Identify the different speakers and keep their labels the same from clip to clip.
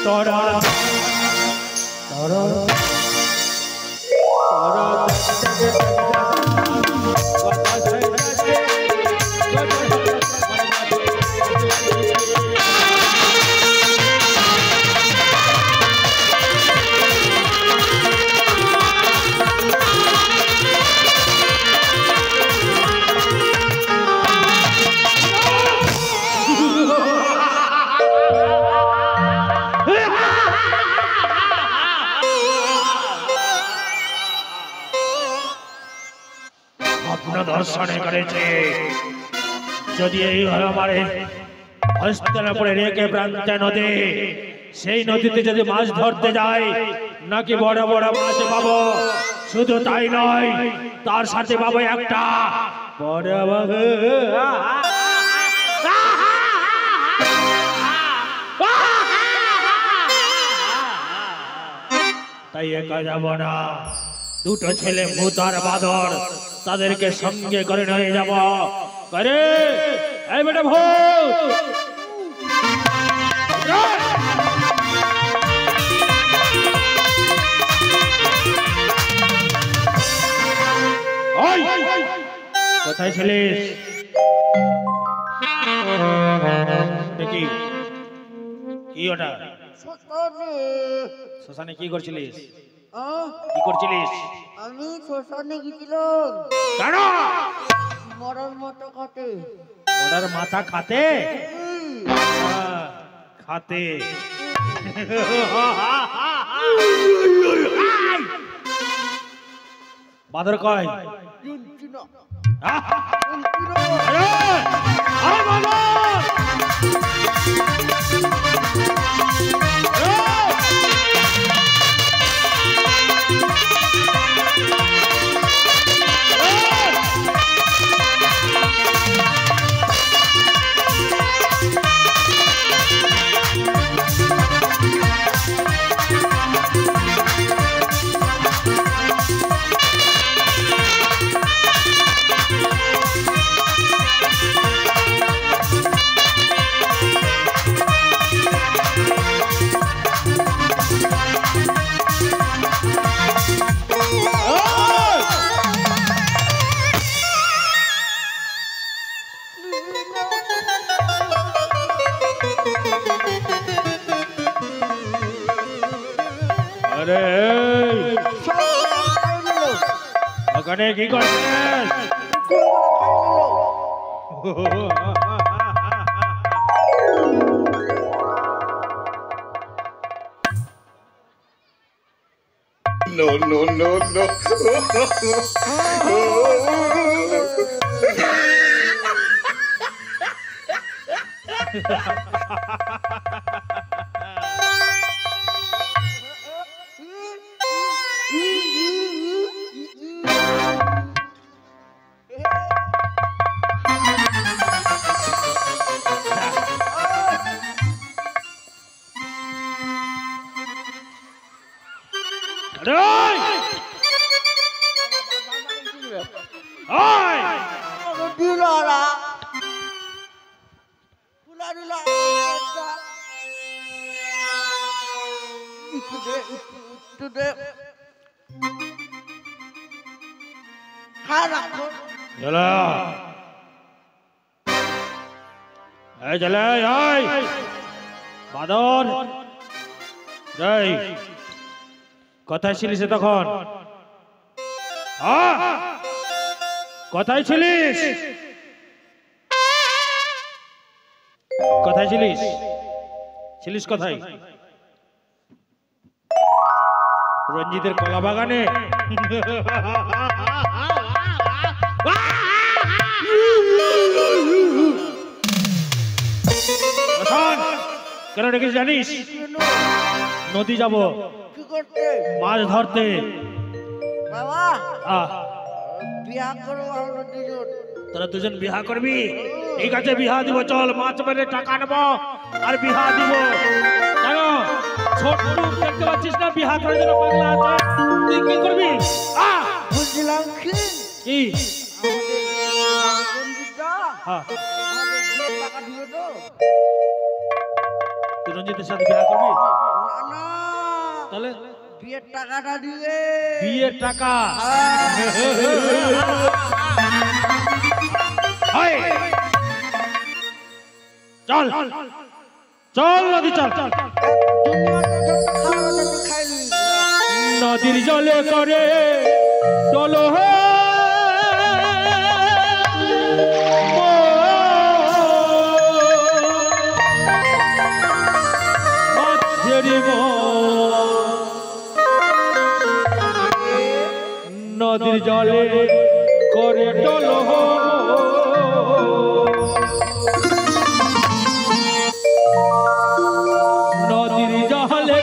Speaker 1: তোরা তোরা দর্শনে করেছে যদি এই হয় আমার হস্তিনাপুরে রেখে প্রান্তে নদী সেই নদীতে যদি মাছ ধরতে যায় নাকি বড় বড় মাছ পাবো শুধু তাই নয় তার সাথে পাবো একটা বড় তাই একা যাব না দুটো ছেলে ভূত আর বাদর তাদেরকে সঙ্গে করে নিয়ে যাব করে এই বেটা ভূত কোথায় ছিলিস দেখি কি ওটা শ্মশানে কি করছিলিস কি করছিলিস
Speaker 2: আমি শ্মশানে গেছিলাম
Speaker 1: কেন
Speaker 2: মরার মাথা খাতে
Speaker 1: মরার মাথা খাতে খাতে বাদর কয় ওখানে কি করছেন
Speaker 3: No, no, no, no. বাদর কোথায় ছিলিস তখন কোথায় ছিলিস কোথায় ছিলিস ছিলিস কোথায় রঞ্জিতের কলা বাগানে কেন রেখেছিস জানিস নদী যাব মাছ ধরতে
Speaker 2: বাবা বিয়া করবো আমরা দুজন
Speaker 1: তোরা দুজন বিহা করবি ঠিক আছে বিহা দিব চল মাছ মেরে টাকা নেবো আর বিহা দিব কেন ছোট দেখতে পাচ্ছিস না বিহা করার জন্য পাগলা আছে তুই কি করবি
Speaker 2: বুঝলাম কি
Speaker 1: তুই রঞ্জিতের সাথে বিহা করবি
Speaker 3: তাহলে
Speaker 2: বিয়ের টাকাটা দিবে।
Speaker 3: বিয়ের টাকা চল চল নদী চল নদীর জলে করে চলো নদীর জলে করে চলো নদীর জলে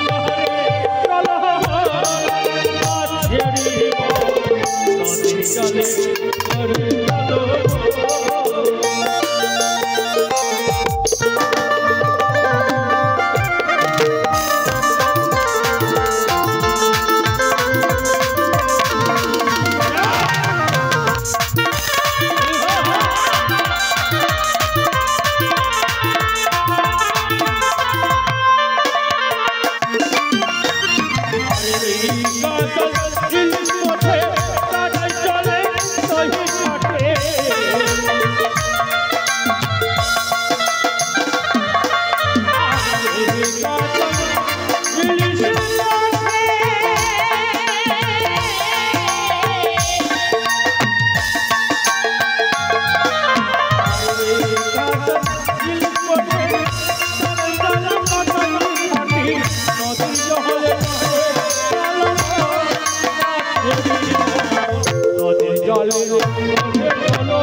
Speaker 3: নদীর জলে করে চলো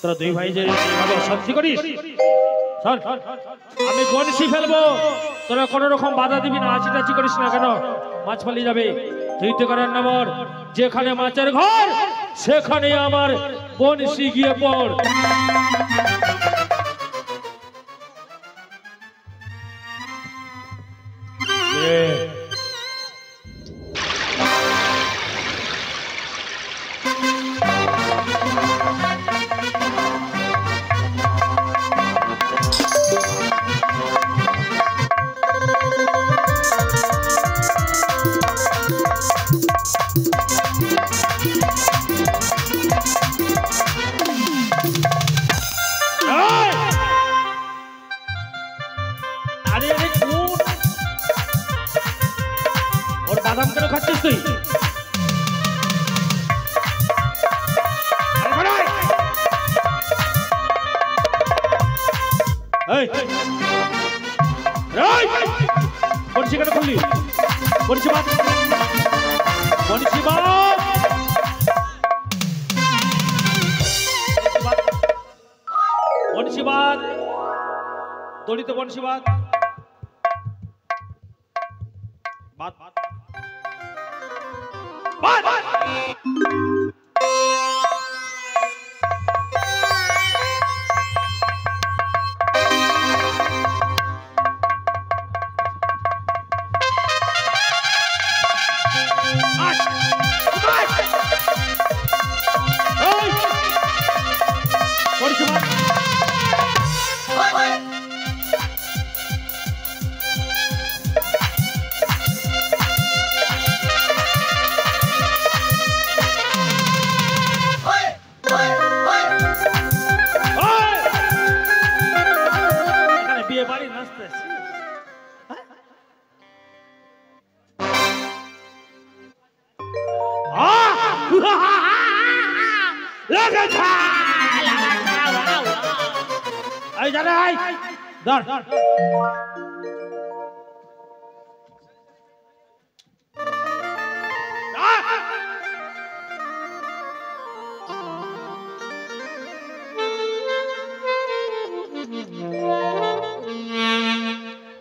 Speaker 3: তোরা দুই ভাই যে শান্তি করিস আমি বনশি ফেলবো তোরা কোন রকম বাধা দিবি না আছি টাচি করিস না কেন মাছ পালিয়ে যাবে তুই তো করার নম্বর যেখানে মাছের ঘর সেখানে আমার বনশি গিয়ে পড় বাদাম কেন খাচ্ছিস তুই বনশি কেন খুললি বনশি বাদ বনশি বাদ বনশি বাদ দড়িতে বনশি বাদ বাদ ধর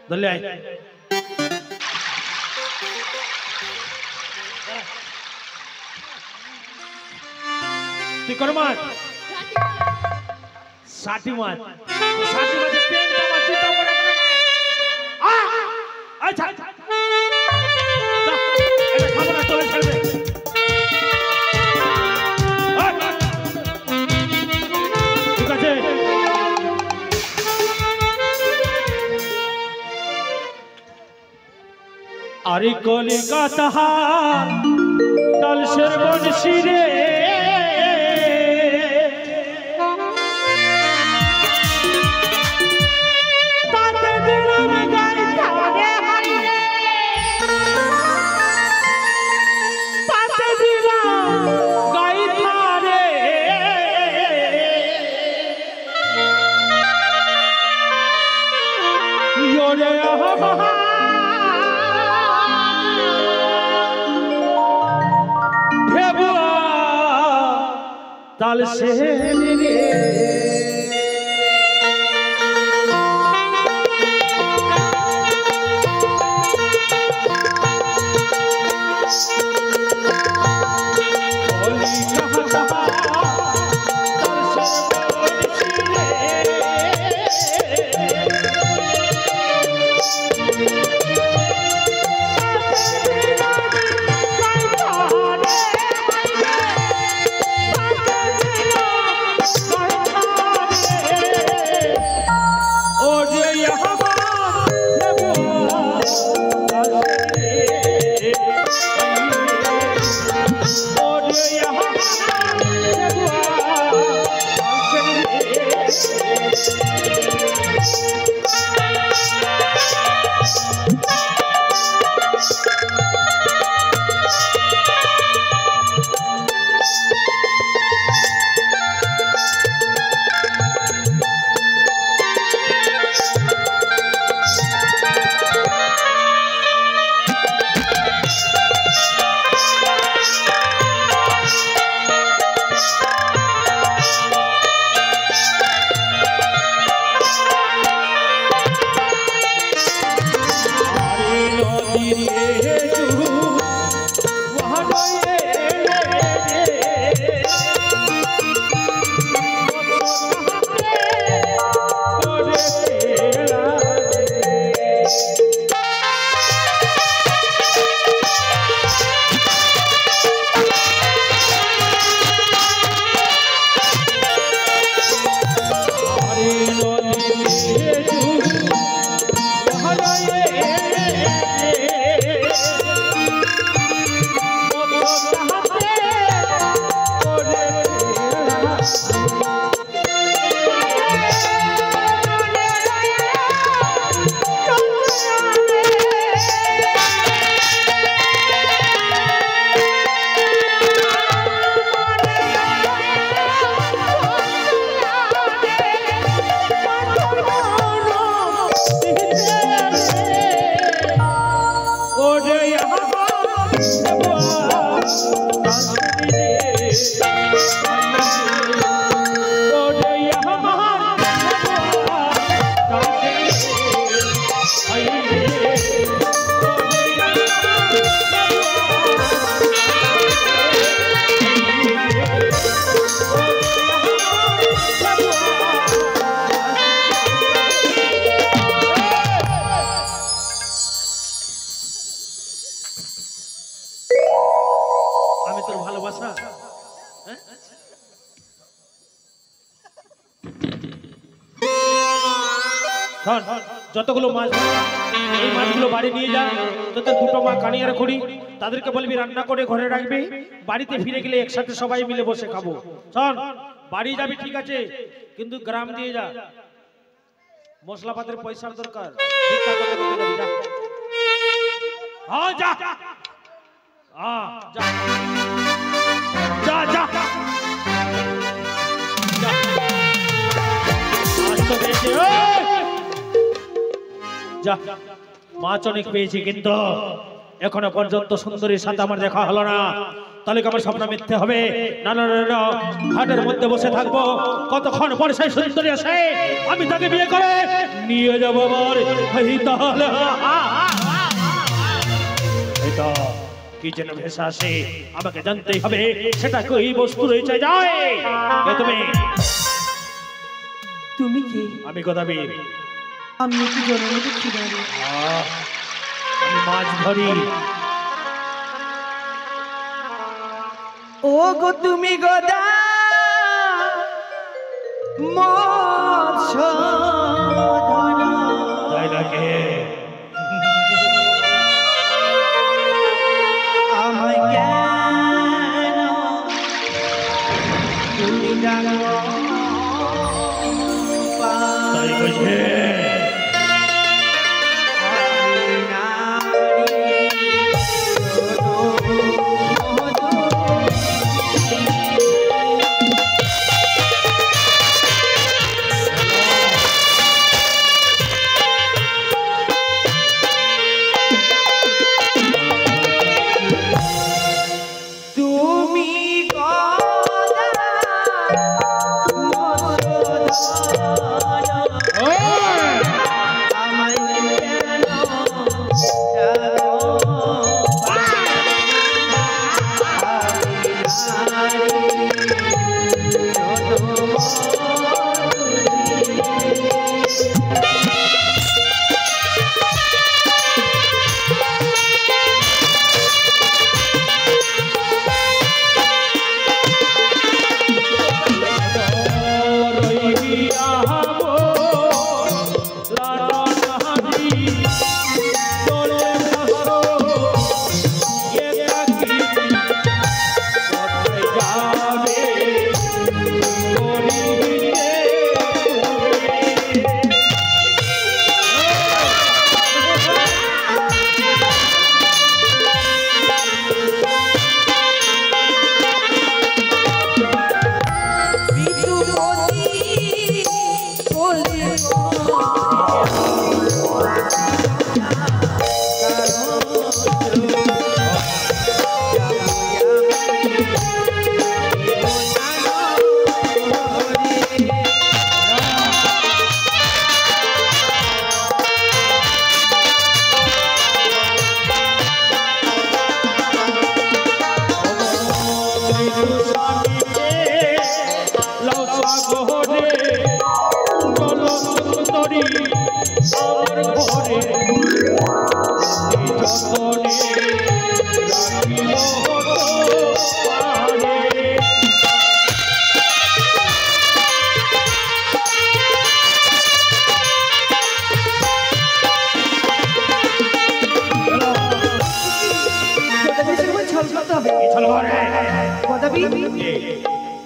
Speaker 3: ধরলে আয় তুই কোন মাছ ষাটি মাছ ষাটি মাছের পেনটা আমার চিন্তা করে আচ্ছা খাবো না চলে ছাড়বে ঠিক আছে আরে কলিকাতা তালসের বনশী রে তালসের রে যতগুলো মাছ এই মাছগুলো বাড়ি নিয়ে যা তোদের দুটো মা কানিয়ার খড়ি তাদেরকে বলবি রান্না করে ঘরে রাখবি বাড়িতে ফিরে গেলে একসাথে সবাই মিলে বসে খাবো শোন বাড়ি যাবি ঠিক আছে কিন্তু গ্রাম দিয়ে যা মশলাপাতির পয়সার দরকার ভিক্ষা করে দিতে যাবি যা হ্যাঁ যা হ্যাঁ যা যা যা আসতে দেখে
Speaker 1: যা মাছ অনেক পেয়েছি, কিন্তু এখনো পর্যন্ত সুন্দরীর সাথে আমার দেখা হলো না। তাহলে কি আমার স্বপ্ন মিথ্যে হবে? না না না না, ঘাটের মধ্যে বসে থাকবো, কতক্ষণ পর সেই সুন্দরী আসে আমি তাকে বিয়ে করে নিয়ে যাবো আমার। এই তাহলে এটা কি যেন ভেসে আসে, আমাকে জানতেই হবে সেটা কই বস্তু রয়েছে। যায় কে তুমি?
Speaker 2: তুমি কি?
Speaker 1: আমি গদাবীর।
Speaker 2: আমি কি জনমতে খিদারি?
Speaker 1: আমি মাছ ধরি।
Speaker 2: ও গো তুমি গদা মৎস্য ধরা।
Speaker 1: তাই নাকি?
Speaker 2: আমায় কেন তুমি ডাকো?
Speaker 1: তাই বুঝে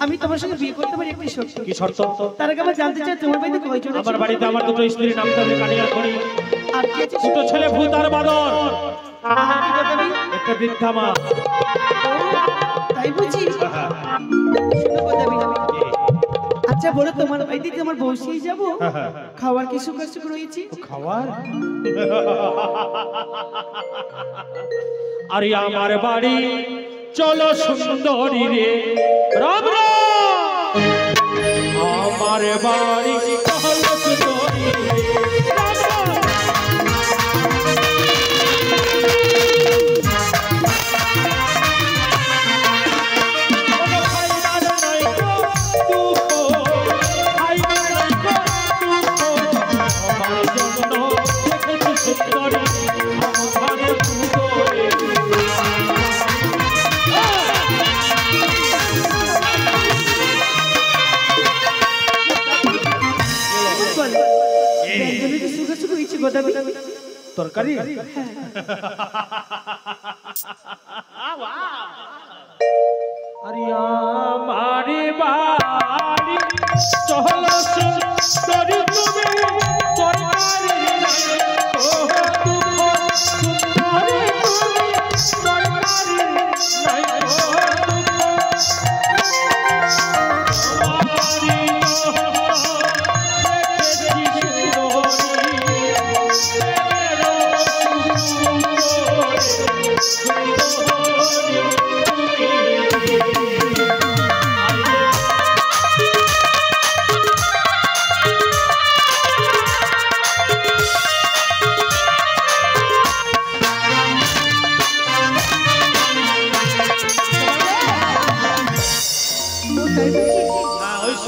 Speaker 2: আমি তোমার সঙ্গে বিয়ে করতে পারি একটি শর্ত।
Speaker 1: কি শর্ত?
Speaker 2: তার আগে আমার জানতে চাই তোমার বাড়িতে কয়জন আছে?
Speaker 1: আমার বাড়িতে আমার দুটো স্ত্রীর নাম তো আমি কানিয়া করি,
Speaker 2: আর কি আছে?
Speaker 1: দুটো ছেলে ভূত আর বাদর,
Speaker 2: আর কি কথা বলি?
Speaker 1: একটা বৃদ্ধা মা।
Speaker 2: তাই বুঝি? শুনো কথা বলি। আচ্ছা বলো, তোমার বাড়িতে কি আমার বসেই যাব? খাওয়ার কি সুখ রয়েছে?
Speaker 1: খাওয়ার? আরে আমার বাড়ি চলো সুন্দরী রে, রাম রাম। আমার বাড়ি চলো সুন্দরী রে, রাম রাম। তরকারি? আরে আমার বাড়ি চলো সুন্দরী তুমি, তরকারি ও দুঃখ সুন্দরী তুমি, তরকারি নাই ও দুঃখ।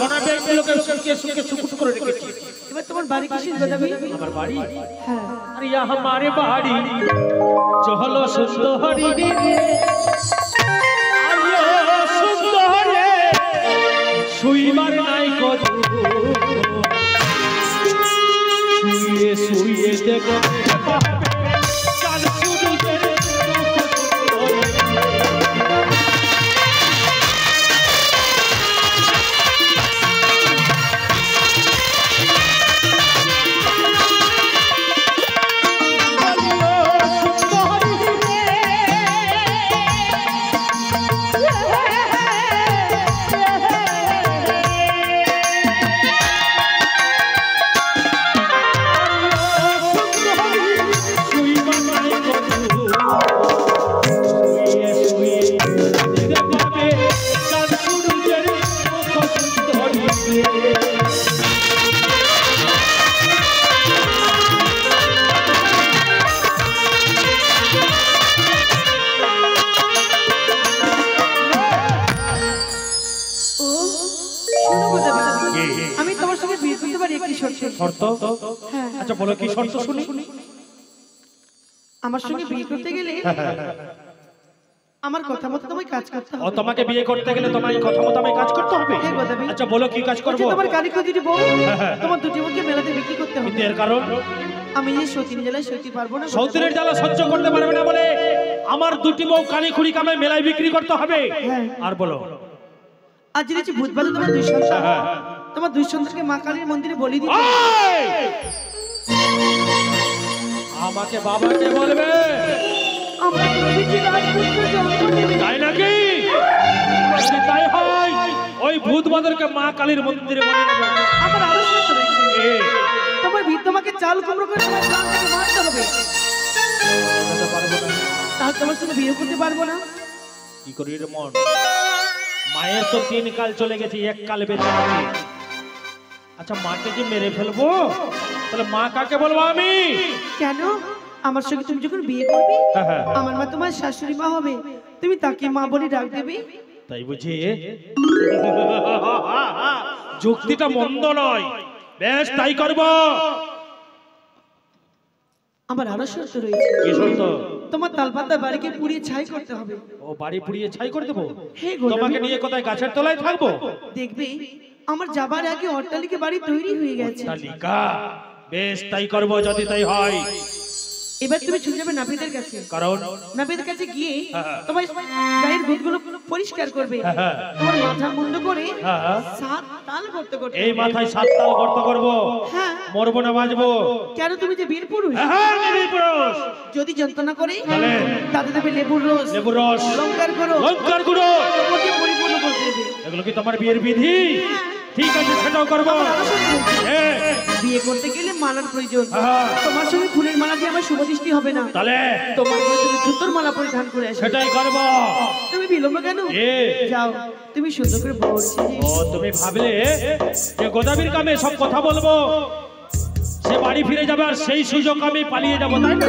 Speaker 3: সোনা ব্যাগগুলোকে সুখে সুখে সুকুট করে রেখেছি।
Speaker 2: এবার তোমার বাড়ি কিসের গোদাবি?
Speaker 3: আমার বাড়ি?
Speaker 2: হ্যাঁ।
Speaker 3: अरे यह हमारे बाड़ी चहलो सुंदरी अरे सुंदरी सुईमार नाई को सुईए सुईए देखो चाल सुनी तेरे
Speaker 2: আমি তোমার সঙ্গে বিয়ে করতে পারি একটি শর্তে।
Speaker 3: শর্ত? আচ্ছা বলো কি শর্ত শুনি।
Speaker 2: আমার সঙ্গে বিয়ে করতে গেলে আমার কথা মতো তোমায় কাজ করতে
Speaker 3: ও
Speaker 2: হবে।
Speaker 3: তোমাকে বিয়ে করতে গেলে তোমায় কথা মতো আমায় কাজ করতে হবে?
Speaker 2: হ্যাঁ গোদাবি।
Speaker 3: আচ্ছা বলো কি কাজ করব?
Speaker 2: তোমার গাড়ি খুঁজে দিব, তোমার দুটি মুখে মেলাতে বিক্রি করতে হবে।
Speaker 3: এর কারণ
Speaker 2: আমি এই সতীন জেলায় সইতে পারবো না।
Speaker 3: সৌতিনের জ্বালা সহ্য করতে পারবে না বলে আমার দুটি বউ কানি খুঁড়ি কামে মেলায় বিক্রি করতে হবে।
Speaker 2: হ্যাঁ।
Speaker 3: আর বলো
Speaker 2: আজ জেনেছি বুধবার তোমার দুই সন্তান, তোমার দুই সন্তানকে মা কালীর মন্দিরে বলি দিতে।
Speaker 3: এই! আমাকে বাবাকে বলবে
Speaker 2: আমরা প্রভৃতি রাজপুত্র জন্ম দেবে।
Speaker 3: তাই নাকি? যদি তাই হয় ওই ভূতবাদরকে মা কালীর মন্দিরে বলে দেবো।
Speaker 2: আমার আরো শর্ত রয়েছে।
Speaker 3: এ,
Speaker 2: তোমার ভিড় তোমাকে চাল কুমড়ো করে তোমার প্রাণ থেকে মারতে হবে,
Speaker 3: যেতে পারবো না।
Speaker 2: তাহলে তোমার সঙ্গে বিয়ে করতে পারবো না।
Speaker 3: কি করি রে মন? মায়ের তো 3 কাল চলে গেছে, 1 কাল বেঁচে আছে। আচ্ছা মাকে যে মেরে ফেলবো তাহলে মা কাকে বলবো আমি?
Speaker 2: কেন? আমার সঙ্গে তুমি যখন বিয়ে করবে
Speaker 3: হ্যাঁ।
Speaker 2: আমার মা তোমার শাশুড়ি মা হবে, তুমি তাকে মা বলে ডাক দেবে।
Speaker 3: তাই বুঝি? যুক্তিটা মন্দ নয়, বেশ তাই করব।
Speaker 2: আমার আরো শর্ত রয়েছে।
Speaker 3: কি শর্ত?
Speaker 2: তোমার তালপাতা বাড়িকে পুড়িয়ে ছাই করতে হবে।
Speaker 3: ও বাড়ি পুড়িয়ে ছাই করে দেবো?
Speaker 2: হ্যাঁ গোলামি।
Speaker 3: তোমাকে নিয়ে কোথায় গাছের তলায় থাকবো?
Speaker 2: দেখবে আমার যাবার আগে অট্টালিকা বাড়ি তৈরি হয়ে গেছে।
Speaker 3: তালিকা বেশ তাই করব যদি তাই হয়।
Speaker 2: এবার তুমি চলে যাবে নাপিতের কাছে,
Speaker 3: কারণ
Speaker 2: নাপিতের কাছে গিয়ে
Speaker 3: হ্যাঁ।
Speaker 2: তোমার গায়ের ভূতগুলো পরিষ্কার করবে,
Speaker 3: হ্যাঁ।
Speaker 2: তোমার মাথা মুন্ড করে
Speaker 3: হ্যাঁ।
Speaker 2: 7 তাল করতে করতে
Speaker 3: এই মাথায় 7 তাল গর্ত করব,
Speaker 2: হ্যাঁ।
Speaker 3: মরবো না বাঁচবো?
Speaker 2: কেন? তুমি যে বীর পুরুষ,
Speaker 3: হ্যাঁ, আমি বীর পুরুষ।
Speaker 2: যদি যন্ত্রণা করে
Speaker 3: তাহলে?
Speaker 2: তাতে দেবে লেবুর রস,
Speaker 3: লেবুর রস,
Speaker 2: লঙ্কার গুঁড়ো,
Speaker 3: লঙ্কার গুঁড়ো,
Speaker 2: তোমাকে পরিপূর্ণ করে দেবে।
Speaker 3: এগুলো কি তোমার বিয়ের বিধি? ঠিক আছে সেটাও করবো। হ্যাঁ।
Speaker 2: বিয়ে করতে গেলে মালার প্রয়োজন,
Speaker 3: হ্যাঁ।
Speaker 2: তোমার সঙ্গে ফুলের মালা দিয়ে আমার শুভ দৃষ্টি হবে না,
Speaker 3: তাহলে
Speaker 2: তোমার জন্য তুমি জুতোর মালা পরিধান করে আসবে।
Speaker 3: সেটাই করবো।
Speaker 2: তুমি বিলম্ব কেন?
Speaker 3: এ।
Speaker 2: যাও তুমি সুন্দর করে বলছি।
Speaker 3: ও তুমি ভাবলে যে গোদাবির কামে সব কথা বলবো, সে বাড়ি ফিরে যাবে আর সেই সুযোগ আমি পালিয়ে যাবো, তাই না?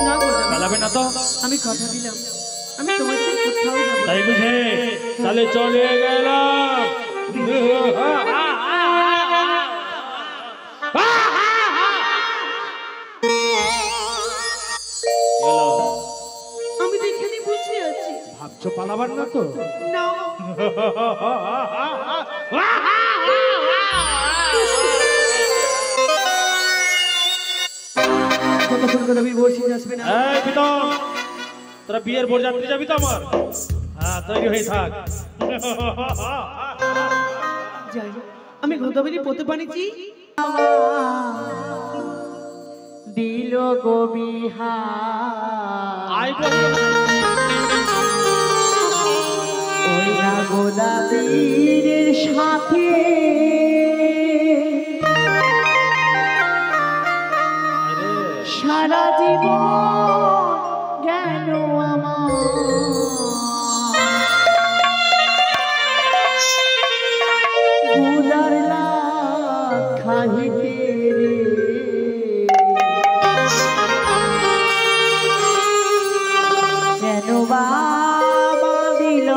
Speaker 2: না গোদাবি,
Speaker 3: পালাবে না তো?
Speaker 2: আমি কথা দিলাম আমি তোমার সাথে কোথাও যাব না।
Speaker 3: তাই বুঝে তাহলে চলে গেলাম।
Speaker 2: আমি তো এখানে বসে আছি।
Speaker 3: ভাবছো পালাবার না তো?
Speaker 2: না, কতক্ষণ গোদাবি বসে আসবে না?
Speaker 3: এই বিতন, তোরা বিয়ের বরযাত্রী যাবি তো আমার? হ্যাঁ তৈরি হয়ে থাক।
Speaker 2: যাই, আমি গোদাবরী পথে বানিয়েছি। দিল গোবিহা
Speaker 3: আয় বল।
Speaker 2: ওই না গোদাবরীর সাথে সারা জীবন গেল আমার, গুলার লাখ খাইতে রে কেন বাবা দিল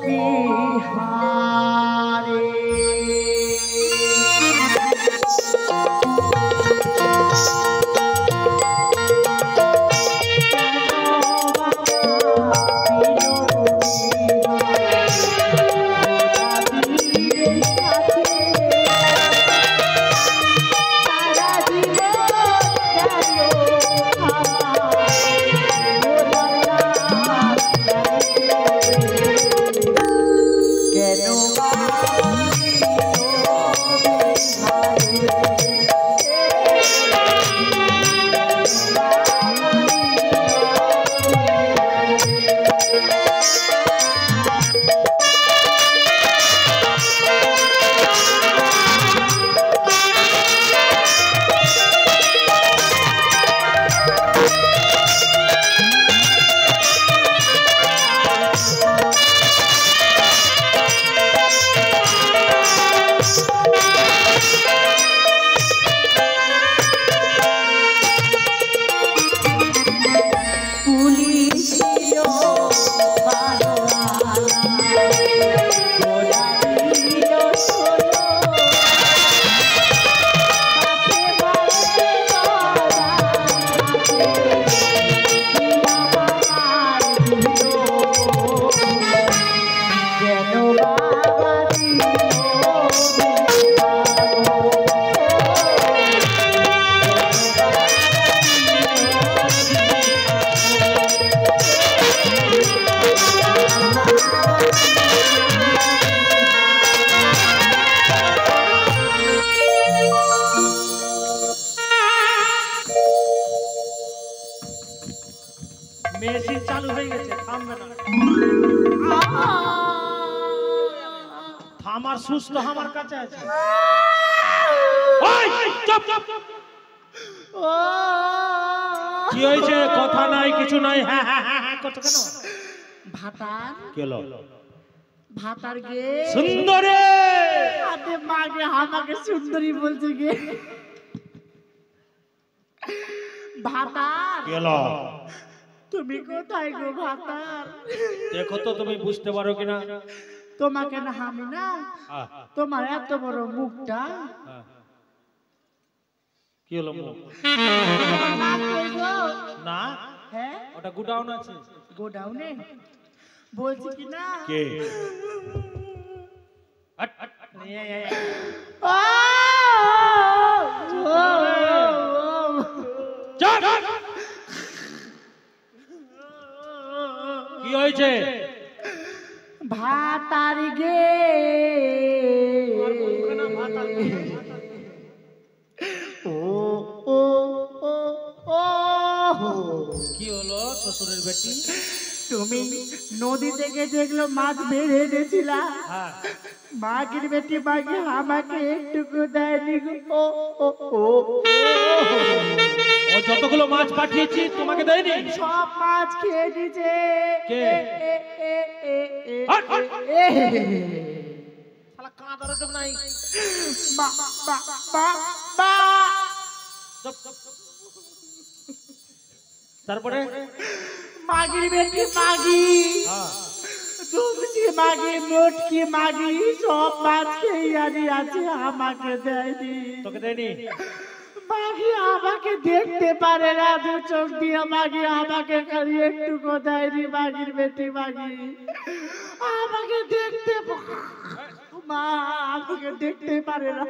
Speaker 2: বিহা।
Speaker 3: মেশিন চালু হয়ে গেছে, থামবে না। থামার সুস্থ আমার কাছে আছে। ওই, চুপ, চুপ। কি হয়েছে? কথা নাই, কিছু নাই, হ্যাঁ হ্যাঁ হ্যাঁ হ্যাঁ করছো কেন?
Speaker 2: ভাতার
Speaker 3: কি হলো?
Speaker 2: ভাতার গে
Speaker 3: সুন্দরী।
Speaker 2: আরে মাগে আমাকে সুন্দরী বলছে গে। ভাতার
Speaker 3: কি হলো?
Speaker 2: তুমি কোথায় গো ভাতার?
Speaker 3: দেখো তো তুমি বুঝতে পারো কিনা।
Speaker 2: তোমাকে না আমি না, তোমার এত বড় মুখটা।
Speaker 3: কি হলো মুখ?
Speaker 2: তোমার নাম কই গো?
Speaker 3: না,
Speaker 2: হ্যাঁ
Speaker 3: ওটা গুডাউন আছে।
Speaker 2: গোডাউনে বলছি কি না?
Speaker 3: কে? হট, হট। চুপ! কি হয়েছে?
Speaker 2: ভাতার গে ও ও ও ও
Speaker 3: কি হলো শ্বশুরের বেটি?
Speaker 2: তুমি নদী থেকে যেগুলো মাছ বের এনেছিলা,
Speaker 3: হ্যাঁ,
Speaker 2: মাগির বেটি মাগি আমাকে একটুকু দেয়নি গো। ও ও ও
Speaker 3: ও যতগুলো মাছ পাঠিয়েছি তোমাকে দেয়নি?
Speaker 2: সব মাছ খেয়ে নিছে।
Speaker 3: কে? হট, হট। শালা কাঁদারও তো নাই।
Speaker 2: মা মা মা মা
Speaker 3: চুপ, চুপ, চুপ। তারপরে
Speaker 2: মাগির বেটি মাগি,
Speaker 3: হ্যাঁ,
Speaker 2: দুমসি মাগি, মোটকি মাগি সব মাছ খেয়ে আনি আছে, আমাকে দেয়নি।
Speaker 3: তোকে দেয়নি?
Speaker 2: মাগি আমাকে দেখতে পারে না, দু চোখ দিয়ে মাগি আমাকে খালি একটু দেয়নি। মাগির বেটি মাগি আমাকে দেখতে মা আমাকে দেখতে পারে না।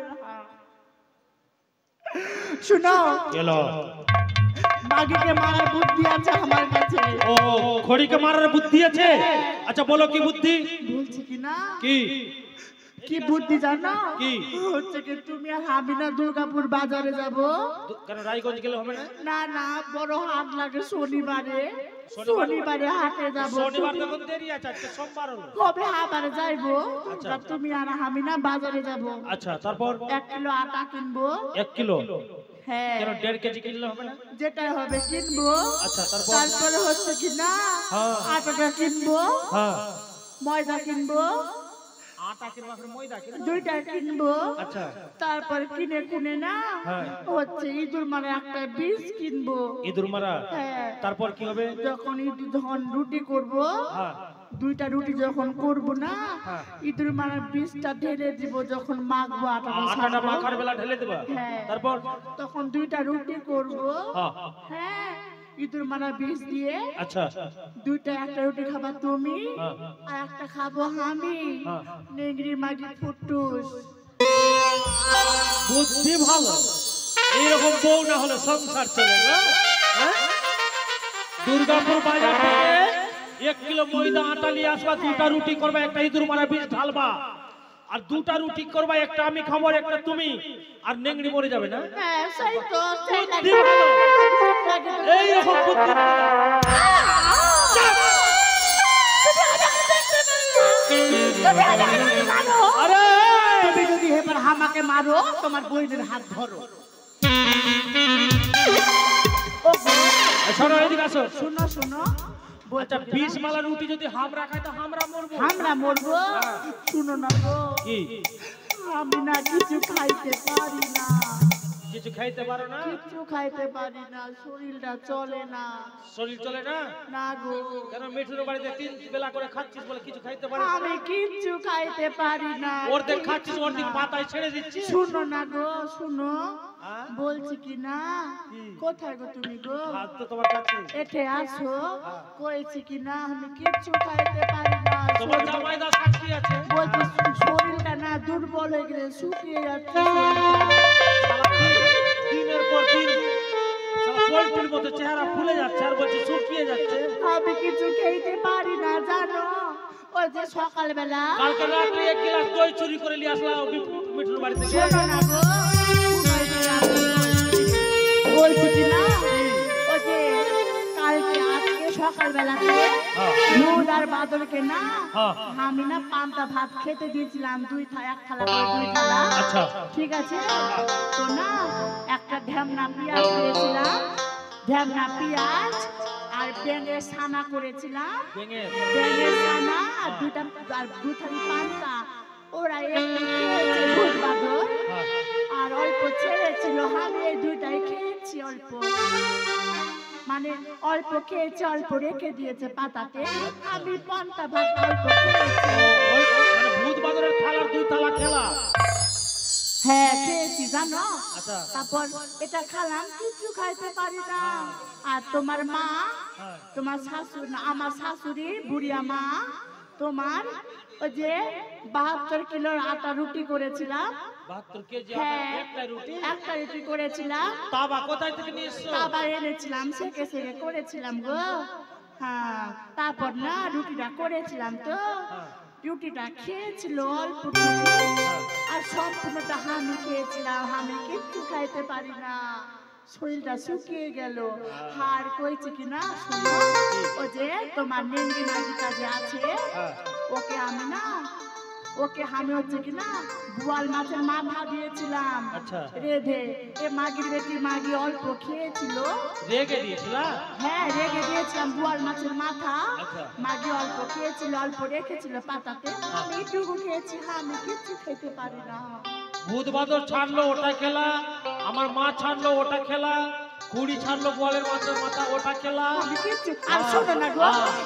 Speaker 2: শুনো,
Speaker 3: গেলো।
Speaker 2: মাগিকে মারার বুদ্ধি আছে আমার কাছে।
Speaker 3: ও খড়িকে মারার বুদ্ধি আছে? আচ্ছা বলো কি বুদ্ধি?
Speaker 2: বলছি কি না,
Speaker 3: কি
Speaker 2: কি বুদ্ধি জানো?
Speaker 3: কি?
Speaker 2: হচ্ছে কি তুমি আর আমি না দুর্গাপুর বাজারে যাব।
Speaker 3: কেন রায়গঞ্জ গেলে হবে না?
Speaker 2: না না, বড় হাট লাগে শনিবারে। শনিবারে হাটে যাব।
Speaker 3: শনিবার তখন দেরি আছে, আজকে সোমবার হলো।
Speaker 2: কবে আবারে যাইবো?
Speaker 3: আচ্ছা।
Speaker 2: তা তুমি আর আমি না বাজারে যাব।
Speaker 3: আচ্ছা, তারপর
Speaker 2: 1 কিলো আটা কিনবো।
Speaker 3: 1 কিলো?
Speaker 2: হ্যাঁ,
Speaker 3: কেন 1.5 কেজি কিনলে হবে না?
Speaker 2: যেটা হবে কিনবো।
Speaker 3: আচ্ছা, তারপর?
Speaker 2: তারপরে হচ্ছে কি না,
Speaker 3: হ্যাঁ।
Speaker 2: আটাটা কিনবো,
Speaker 3: হ্যাঁ,
Speaker 2: ময়দা কিনবো,
Speaker 3: আটা কিনবো, আর ময়দা কিনবো।
Speaker 2: 2টা কিনবো।
Speaker 3: আচ্ছা,
Speaker 2: তারপর কিনে কুনে না
Speaker 3: হ্যাঁ।
Speaker 2: হচ্ছে ইঁদুর মানে একটা বীজ কিনবো।
Speaker 3: ইঁদুর মারা?
Speaker 2: হ্যাঁ।
Speaker 3: তারপর কি হবে?
Speaker 2: যখন ইঁদুর যখন রুটি করবো,
Speaker 3: হ্যাঁ,
Speaker 2: 2টা রুটি যখন করবো না,
Speaker 3: হ্যাঁ।
Speaker 2: ইঁদুর মারার বীজটা ঢেলে দিব। যখন মাখবো আটাটা
Speaker 3: আটাটা
Speaker 2: ছাড়বো,
Speaker 3: মাখার বেলা ঢেলে দেবা?
Speaker 2: হ্যাঁ।
Speaker 3: তারপর?
Speaker 2: তখন 2টা রুটি করবো।
Speaker 3: হ্যাঁ,
Speaker 2: হ্যাঁ, ইঁদুর মারার বীজ দিয়ে
Speaker 3: আচ্ছা,
Speaker 2: 2টা, একটা রুটি খাবা তুমি,
Speaker 3: হ্যাঁ।
Speaker 2: আর একটা খাবো আমি।
Speaker 3: হ্যাঁ।
Speaker 2: নেংরি মাগি ফুটুস।
Speaker 3: বুদ্ধি ভালো। এইরকম বউ না হলে সংসার চলে না? হ্যাঁ? দুর্গাপুর বাজার থেকে 1 কিলো ময়দা আটা নিয়ে আসবা, 2টা রুটি করবা, একটা ইঁদুর মারা বীজ ঢালবা, আর দুটা রুটি করবা, একটা আমি খাবো আর একটা তুমি, আর নেংড়ি মরে যাবে না।
Speaker 2: হ্যাঁ সেই তো সেই
Speaker 3: বুদ্ধি ভালো। এই রকম বুদ্ধি আরে
Speaker 2: তুমি যদি এবার আমাকে মারো তোমার বইনের হাত ধরো।
Speaker 3: শোনো এদিকে আসো।
Speaker 2: শোনো শোনো
Speaker 3: আচ্ছা 20 মালা রুটি যদি হামরা খাই তো হামরা মরবো।
Speaker 2: আমরা মরবো। শুনো না গো,
Speaker 3: কি
Speaker 2: আমি না কিছু খাইতে পারি না।
Speaker 3: কিছু খাইতে পারো না?
Speaker 2: কিছু খাইতে পারি না, শরীরটা চলে না।
Speaker 3: শরীর চলে না?
Speaker 2: না গো,
Speaker 3: কেন মিঠুর বাড়িতে 3 বেলা করে খাচ্ছিস বলে কিছু খাইতে পারিস না?
Speaker 2: আমি কিচ্ছু খাইতে পারি না।
Speaker 3: অর্ধেক খাচ্ছিস, অর্ধেক পাতায় ছেড়ে দিচ্ছিস।
Speaker 2: শুনো না গো, শুনো
Speaker 3: হ্যাঁ?
Speaker 2: বলছি কি না,
Speaker 3: কি?
Speaker 2: কোথায় গো তুমি গো?
Speaker 3: হাত তো তোমার কাছে।
Speaker 2: এঠে আসো, কইছি কি না আমি কিচ্ছু খাইতে পারি না।
Speaker 3: তোমার জামাই দা সাক্ষী আছে।
Speaker 2: বলছি শরীরটা না দুর্বল হয়ে গেছে, শুকিয়ে যাচ্ছে।
Speaker 3: শালা দিনের পর দিন শালা পোল্ট্রির মতো চেহারা ফুলে যাচ্ছে আর বলছে শুকিয়ে যাচ্ছে।
Speaker 2: আমি কিছু খেতে পারি না জানো। ওই যে সকালবেলা
Speaker 3: কালকে রাতে 1 গ্লাস দই চুরি করে নিয়ে আসলাম মিঠুর বাড়ি থেকে।
Speaker 2: শোনো না গো, বলছি কি না ওই যে কালকে আজকে সকালবেলাতে ভুল আর বাদলকে না
Speaker 3: হ্যাঁ।
Speaker 2: আমি না পান্তা ভাত খেতে দিয়েছিলাম, এক থালা করে 2 থালা।
Speaker 3: আচ্ছা।
Speaker 2: ঠিক আছে, তো না একটা ঢ্যামনা পেঁয়াজ দিয়েছিলাম, ঢ্যামনা পেঁয়াজ আর ব্যাঙের ছানা করেছিলাম, ব্যাঙের ছানা আর 2 থালি পান্তা। ওরা একটু খেয়েছে ভূত বাদল, আর অল্প ছেড়েছিল, আমি এই 2টাই খেয়েছি অল্প, মানে অল্প খেয়েছি, অল্প রেখে দিয়েছে পাতাতে। আমি পান্তা ভাত অল্প খেয়েছি।
Speaker 3: ওই মানে ভূত বাদরের থালার 2 থালা খেলা।
Speaker 2: হ্যাঁ খেয়েছি জানো।
Speaker 3: আচ্ছা।
Speaker 2: তারপর এটা খেলাম, কিছু খাইতে পারি না। আর তোমার মা, তোমার শাশুড়ি না, আমার শাশুড়ি বুড়িয়া মা, তোমার ওই যে 72 কিলোর আটা রুটি করেছিলাম।
Speaker 3: 72 কেজি
Speaker 2: হ্যাঁ,
Speaker 3: একটা রুটি।
Speaker 2: একটা রুটি করেছিলাম।
Speaker 3: তাবা কোথায় থেকে নিয়ে এসছো?
Speaker 2: তাবা এনেছিলাম, সেকে সেকে করেছিলাম গো। হ্যাঁ, তারপর না রুটিটা করেছিলাম, তো রুটিটা খেয়েছিল অল্প আর সম্পূর্ণটা আমি খেয়েছিলাম। আমি কিচ্ছু খাইতে পারি না, শরীরটা শুকিয়ে গেল। আর কইছে কি না শুনো, ও যে তোমার নেংড়ি মাগিটা যে আছে, ওকে আমি না, ওকে আমি হচ্ছে কি না বোয়াল মাছের মাথা দিয়েছিলাম রেধে। এ মাগির বেটি মাগি অল্প খেয়েছিল।
Speaker 3: রেগে দিয়েছিলা?
Speaker 2: হ্যাঁ রেগে দিয়েছিলাম, বোয়াল মাছের মাথা মাগি অল্প খেয়েছিল, অল্প রেখেছিল পাতাতে, আমি একটুকু খেয়েছি। আমি কিচ্ছু খেতে পারি না।
Speaker 3: ভূত বাদর ছাড়লো ওটা খেলা, আমার মা ছাড়লো ওটা খেলা, কুড়ি ছাড়লো বোয়ালের মাছের মাথা ওটা খেলা।
Speaker 2: আমি কিচ্ছু আর শোনো না গো,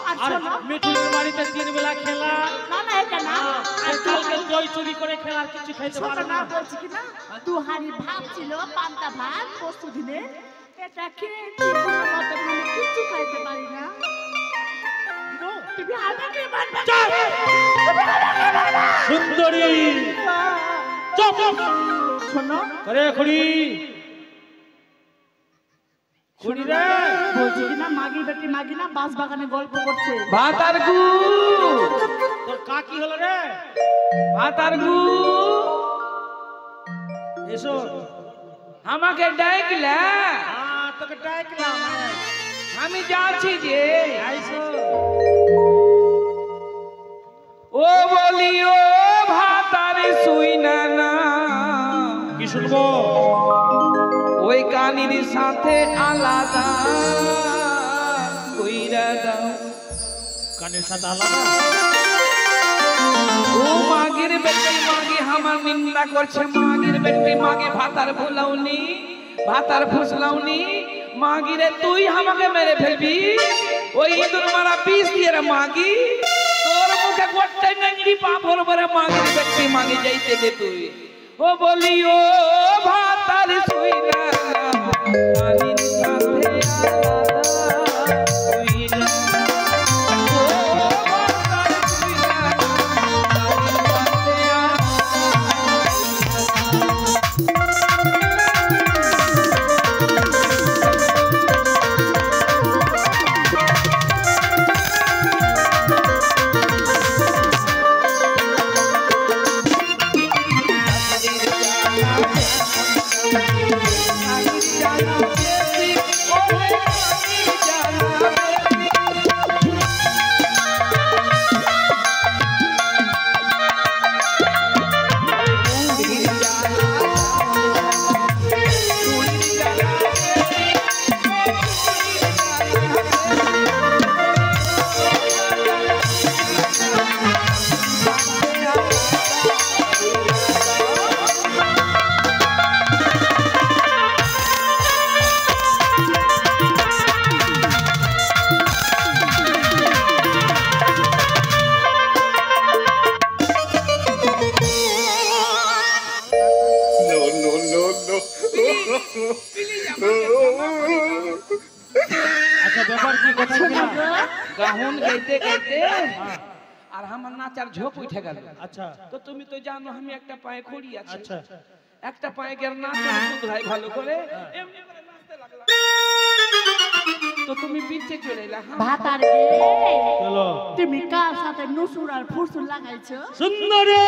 Speaker 2: আর
Speaker 3: আর
Speaker 2: শোনো
Speaker 3: মিঠুনের বাড়িতে 3 বেলা খেলা।
Speaker 2: না না এটা না,
Speaker 3: আর কালকে দই চুরি করে খেলা, আর কিছু খাইতে
Speaker 2: শোনো
Speaker 3: পারো
Speaker 2: না,
Speaker 3: না।
Speaker 2: বলছি কি না 2 হাঁড়ি ভাত ছিল, পান্তা ভাত পরশু দিনে, এটা খেয়েছি কোনো মতে। আমি কিচ্ছু খাইতে পারি না। তুমি আমাকে মারবে না।
Speaker 3: সুন্দরী চুপ
Speaker 2: শোনো
Speaker 3: করে খুড়ি, খুড়ি রে,
Speaker 2: বলছি কি না মাগি বেটি মাগি না বাস বাগানে গল্প করছে।
Speaker 4: ভাতার গু,
Speaker 3: তোর কাকি হলো রে?
Speaker 4: ভাতার গু,
Speaker 3: এসো।
Speaker 4: আমাকে ডাকলা?
Speaker 3: তোকে ডাকলাম।
Speaker 4: আমি যাচ্ছি যে।
Speaker 3: আইসো।
Speaker 4: ও বলি ও ভাতার শুই না না,
Speaker 3: কি শুনবো?
Speaker 4: ওই কানির সাথে আলাদা কইরা দাও।
Speaker 3: কানের সাথে আলাদা?
Speaker 4: ও মাগির বেটি মাগি আমার নিন্দা করছে, মাগির বেটি মাগি ভাতার ভুলাওনি, ভাতার ফুসলাওনি। মাগিরে তুই আমাকে মেরে ফেলবি, ওই ইঁদুর মারা পিস দিয়ে রে মাগি, তোর মুখে গোটাই নেংড়ি পা ভরবরে মাগির বেটি মাগি যাইতে দে তুই। ও বলি ও ভাতার শুই না না, কানির সাথে আলাদা কইরা দাও। ও ভাতার শুই না না, কানির সাথে প্লিজ আমাকে ক্ষমা করে দাও।
Speaker 3: আচ্ছা ব্যাপার কি কথা কি না?
Speaker 4: গাহন গাইতে গাইতে আর আমার নাচার ঝোঁক উঠে গেল।
Speaker 3: আচ্ছা
Speaker 4: তো তুমি তো জানো আমি একটা পায়ে খড়ি আছি,
Speaker 3: আচ্ছা
Speaker 4: একটা পায়ে গের নাচে শুধরাই ভালো করে এমনি করে নাচতে লাগলাম। তো তুমি পিছে চলে এলা।
Speaker 2: ভাতার গে
Speaker 3: চলো
Speaker 2: তুমি কার সাথে নুসুর আর ফুসুর লাগাইছো?
Speaker 3: সুন্দরী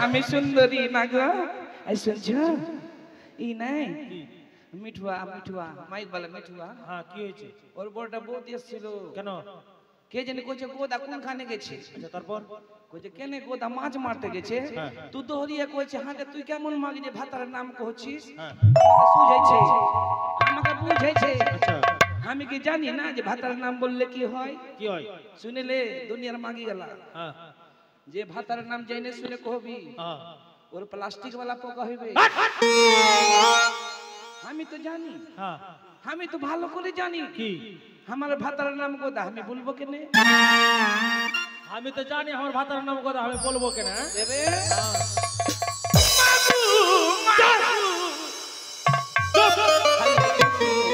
Speaker 4: আমি সুন্দরী না গো, এই শুনছো ই নাই মিঠুয়া মিঠুয়া মাইক বলে মিঠুয়া।
Speaker 3: হ্যাঁ কি হয়েছে?
Speaker 4: ওর বড়টা বউ এসেছিল।
Speaker 3: কেন?
Speaker 4: কে জানি কইছে গোদা কোনখানে গেছে।
Speaker 3: আচ্ছা তারপর
Speaker 4: কইছে কেনে গোদা মাছ মারতে গেছে।
Speaker 3: হ্যাঁ।
Speaker 4: তুই দহরিয়া কইছে হাঁটে তুই কেমন মাগি যে ভাতারের নাম কহছিস।
Speaker 3: হ্যাঁ
Speaker 4: সুঝাইছে আমাকে বুঝাইছে।
Speaker 3: আচ্ছা
Speaker 4: আমি কি জানি না যে ভাতারের নাম বললে কি হয়।
Speaker 3: কি হয়?
Speaker 4: শুনেলে দুনিয়ার মাগি গেলা
Speaker 3: হ্যাঁ
Speaker 4: যে ভাতারের নাম জানে শুনে কহবি
Speaker 3: হ্যাঁ
Speaker 4: ওর প্লাস্টিক वाला পোকা হইবে। আমি তো জানি,
Speaker 3: হ্যাঁ
Speaker 4: আমি তো ভালো করে জানি
Speaker 3: কি?
Speaker 4: আমার ভাতারের নাম গোদা, আমি বলবো কেনে?
Speaker 3: আমি তো জানি আমার ভাতার নাম কথা, আমি বলবো কেন?
Speaker 4: দেবে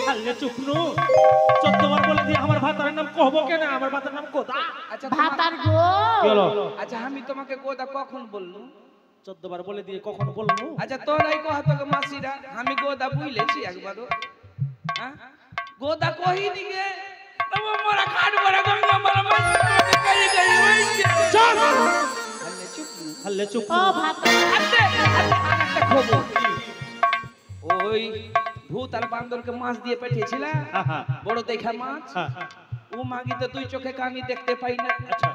Speaker 3: হাল্লে চুপনু 14 বার বলে দি আমার ভাতার নাম কহবো কেন? আমার ভাতার নাম কোথা?
Speaker 4: আচ্ছা
Speaker 2: ভাতার গো
Speaker 3: কি হলো?
Speaker 4: আচ্ছা আমি তোমাকে গোদা কখন বললু?
Speaker 3: 14 বার বলে দিয়ে কখন বলবো?
Speaker 4: আচ্ছা তোরাই কহত গো মাসিরা আমি গোদা বুইলেছি একবারও। হ্যাঁ গোদা কহি দিগে তবে মোরা খাট বড় গঙ্গা মারা মাছি কই কই হইছে।
Speaker 3: চল
Speaker 4: হাল্লে চুপ
Speaker 3: হাল্লে চুপ
Speaker 2: ও ভাতার
Speaker 4: আতে আরেকটা খবর। ওই ভূত আর বান্দরকে মাছ দিয়ে পাঠিয়েছিল,
Speaker 3: হ্যাঁ হ্যাঁ
Speaker 4: বড় দেখা মাছ।
Speaker 3: হ্যাঁ
Speaker 4: ও মাগি তো দুই চোখে কানি দেখতে পাই না।
Speaker 3: আচ্ছা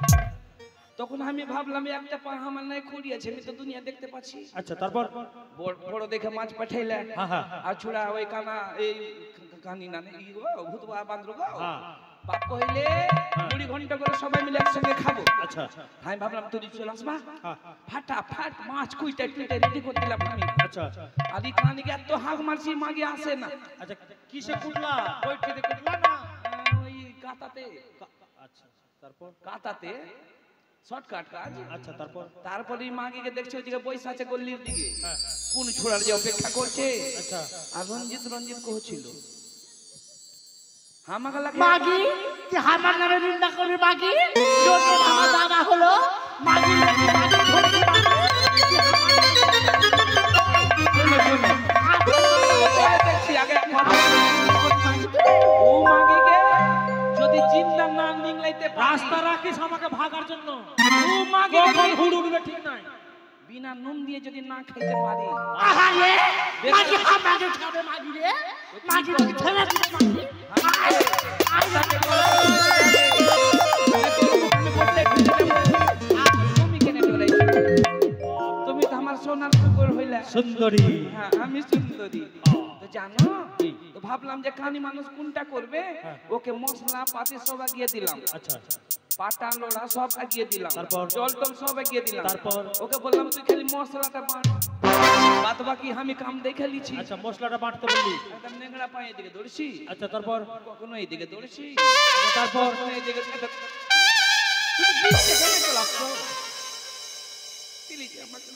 Speaker 4: তখন আমি ভাবলাম একটা পা আমার নাই খড়ি আছে, আমি তো দুনিয়া দেখতে পাচ্ছি।
Speaker 3: আচ্ছা তারপর
Speaker 4: বড় দেখে মাছ পাঠাইলে
Speaker 3: হ্যাঁ হ্যাঁ
Speaker 4: আর ছুড়া ওই কানা এই কানি না ই গো ভূত বা বান্দর গো
Speaker 3: হ্যাঁ
Speaker 4: বাপ কইলে 2 ঘন্টা করে সবাই মিলে একসঙ্গে খাবো।
Speaker 3: আচ্ছা
Speaker 4: আমি ভাবলাম তুই চলে আসবা,
Speaker 3: হ্যাঁ
Speaker 4: ফাটাফাট মাছ কুইটা টুইটা রেডি করে দিলাম আমি।
Speaker 3: আচ্ছা
Speaker 4: আর এই কানিকে এত হাঁক মারছি মাগি আসে না।
Speaker 3: আচ্ছা কিসে কুটলা? বইটিতে কুটলা না?
Speaker 4: ওই কাতাতে
Speaker 3: আচ্ছা তারপর
Speaker 4: কাতাতে শর্টকাট কাজ।
Speaker 3: আচ্ছা তারপর
Speaker 4: তারপরে এই মাগিকে দেখছে ওইদিকে বৈশা আছে গল্লির দিকে
Speaker 3: হ্যাঁ
Speaker 4: কোন ছোড়ার যে অপেক্ষা করছে।
Speaker 3: আচ্ছা
Speaker 4: আর রঞ্জিত কহছিল আমাকে লাগে
Speaker 2: মাগি যে আমার নামে নিন্দা করে মাগি যদি আমার দাদা হলো মাগি মাগি ধরতে
Speaker 4: দেখছি আগে ও মাগিকে যদি জিন্দা না নিংলাইতে
Speaker 3: রাস্তা রাখিস আমাকে ভাগার জন্য।
Speaker 4: ও মাগিকে
Speaker 3: কখন হুড় উঠবে ঠিক নাই।
Speaker 4: বিনা নুন দিয়ে যদি না খাইতে পারি
Speaker 2: আহা রে মাগি আমাকে খাবে মাগি রে মাগি ছেড়ে দিতে মাগি
Speaker 4: তুমি কেন ডরাইছো? তুমি তো আমার সোনার কুকুর হইলা।
Speaker 3: সুন্দরী
Speaker 4: হ্যাঁ আমি সুন্দরী তো জানো। তো ভাবলাম যে কানি মানুষ কোনটা করবে, ওকে মশলা পাতি সব আগিয়ে দিলাম,
Speaker 3: আচ্ছা
Speaker 4: পাটা লোড়া সব আগিয়ে দিলাম,
Speaker 3: তারপর?
Speaker 4: জল টল সব আগিয়ে দিলাম।
Speaker 3: তারপর?
Speaker 4: ওকে বললাম তুই খালি মশলাটা বাট, বাদ বাকি আমি কাম দেখে লিছি।
Speaker 3: আচ্ছা মশলাটা বাটতে বললি।
Speaker 4: একদম নেংড়া পায়ে দিকে দৌড়ছি,
Speaker 3: আচ্ছা তারপর?
Speaker 4: কখনো এইদিকে দৌড়ছি,
Speaker 3: তারপর?
Speaker 4: কখনো এইদিকে। তুমি বিচে কেন চলে আসছো? প্লিজ আমাকে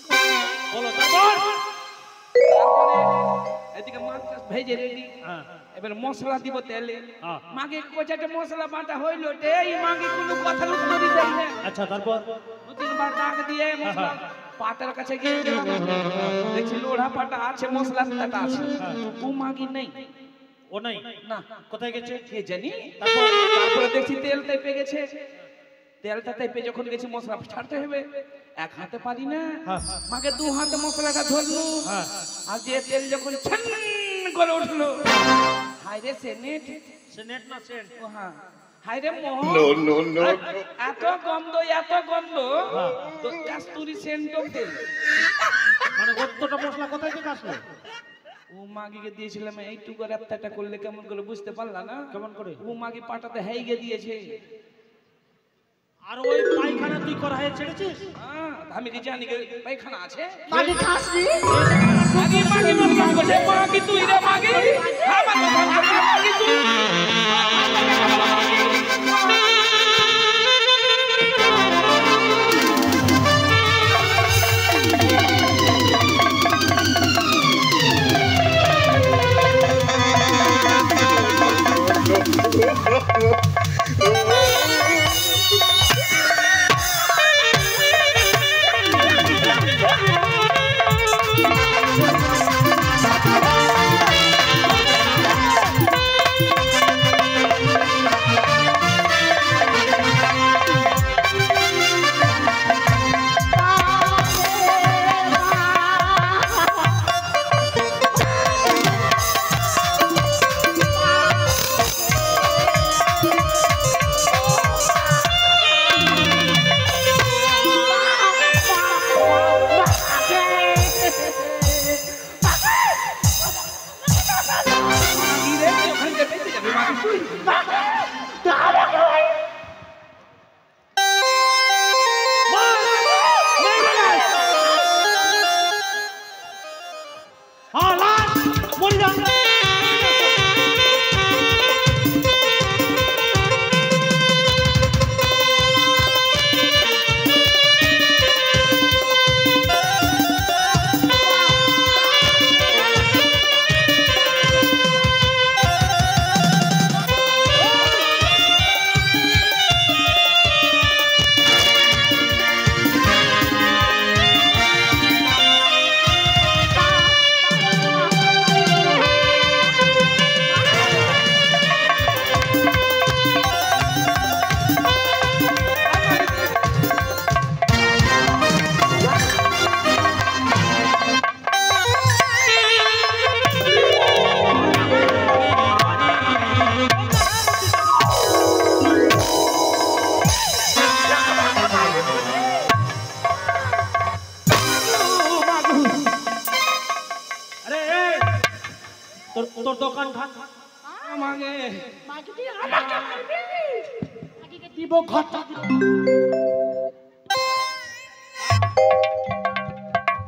Speaker 3: বলো তারপর?
Speaker 4: তারপরে এদিকে মাছ ভেজে রেডি,
Speaker 3: হ্যাঁ
Speaker 4: এবার মশলা দিব তেলে।
Speaker 3: হ্যাঁ।
Speaker 4: মাগে কোচাটা মশলা বাটা হইলো তে এই মাগে কোনো কথার উত্তরই দেয় না।
Speaker 3: আচ্ছা তারপর?
Speaker 4: 2-3 বার ডাক দিয়ে মশলা পাটার কাছে গিয়ে দেখছি লোড়া পাটা আছে, মশলা পাটা আছে, ও মাগি নেই।
Speaker 3: ও নাই
Speaker 4: না
Speaker 3: কোথায় গেছে?
Speaker 4: কে জানি।
Speaker 3: তারপর?
Speaker 4: তারপরে দেখছি তেল তেপে গেছে, তেলটা তেপে যখন গেছি মশলা ছাড়তে হবে, এক হাতে পারি না,
Speaker 3: হ্যাঁ।
Speaker 4: মাকে 2 হাতে মশলাটা ধরলো।
Speaker 3: হ্যাঁ
Speaker 4: আর যে তেল যখন ছান করে উঠলো, হায় রে সেনেট,
Speaker 3: সে নেট না সেন্ট?
Speaker 4: ও হ্যাঁ, হায় রে মোহন, এত গন্ধ তো কাস্তুরি সেন্ট তেল।
Speaker 3: মানে কতটা মশলা কোথায় থেকে আসলো?
Speaker 4: ও মাগিকে দিয়েছিলাম এইটুকু রাত্তাটা করলে কেমন করে বুঝতে পারলা না?
Speaker 3: কেমন করে?
Speaker 4: ও মাগি পাটাতে হেইগে দিয়েছে।
Speaker 3: আর ওই পায়খানা তুই করায় ছেড়েছিস?
Speaker 4: আমি কি জানি যে পায়খানা আছে?
Speaker 2: মাগি খাসনি
Speaker 4: মাগি মাগি মতলব করছে, মাগি তুই রে মাগি, আমার কথা বলছিস, মাগি তুই।
Speaker 3: তোর দোকান থাক
Speaker 4: আমাকে
Speaker 2: মাগি তুই আমাকে মারবি মাগিকে দিব ঘরটা দিব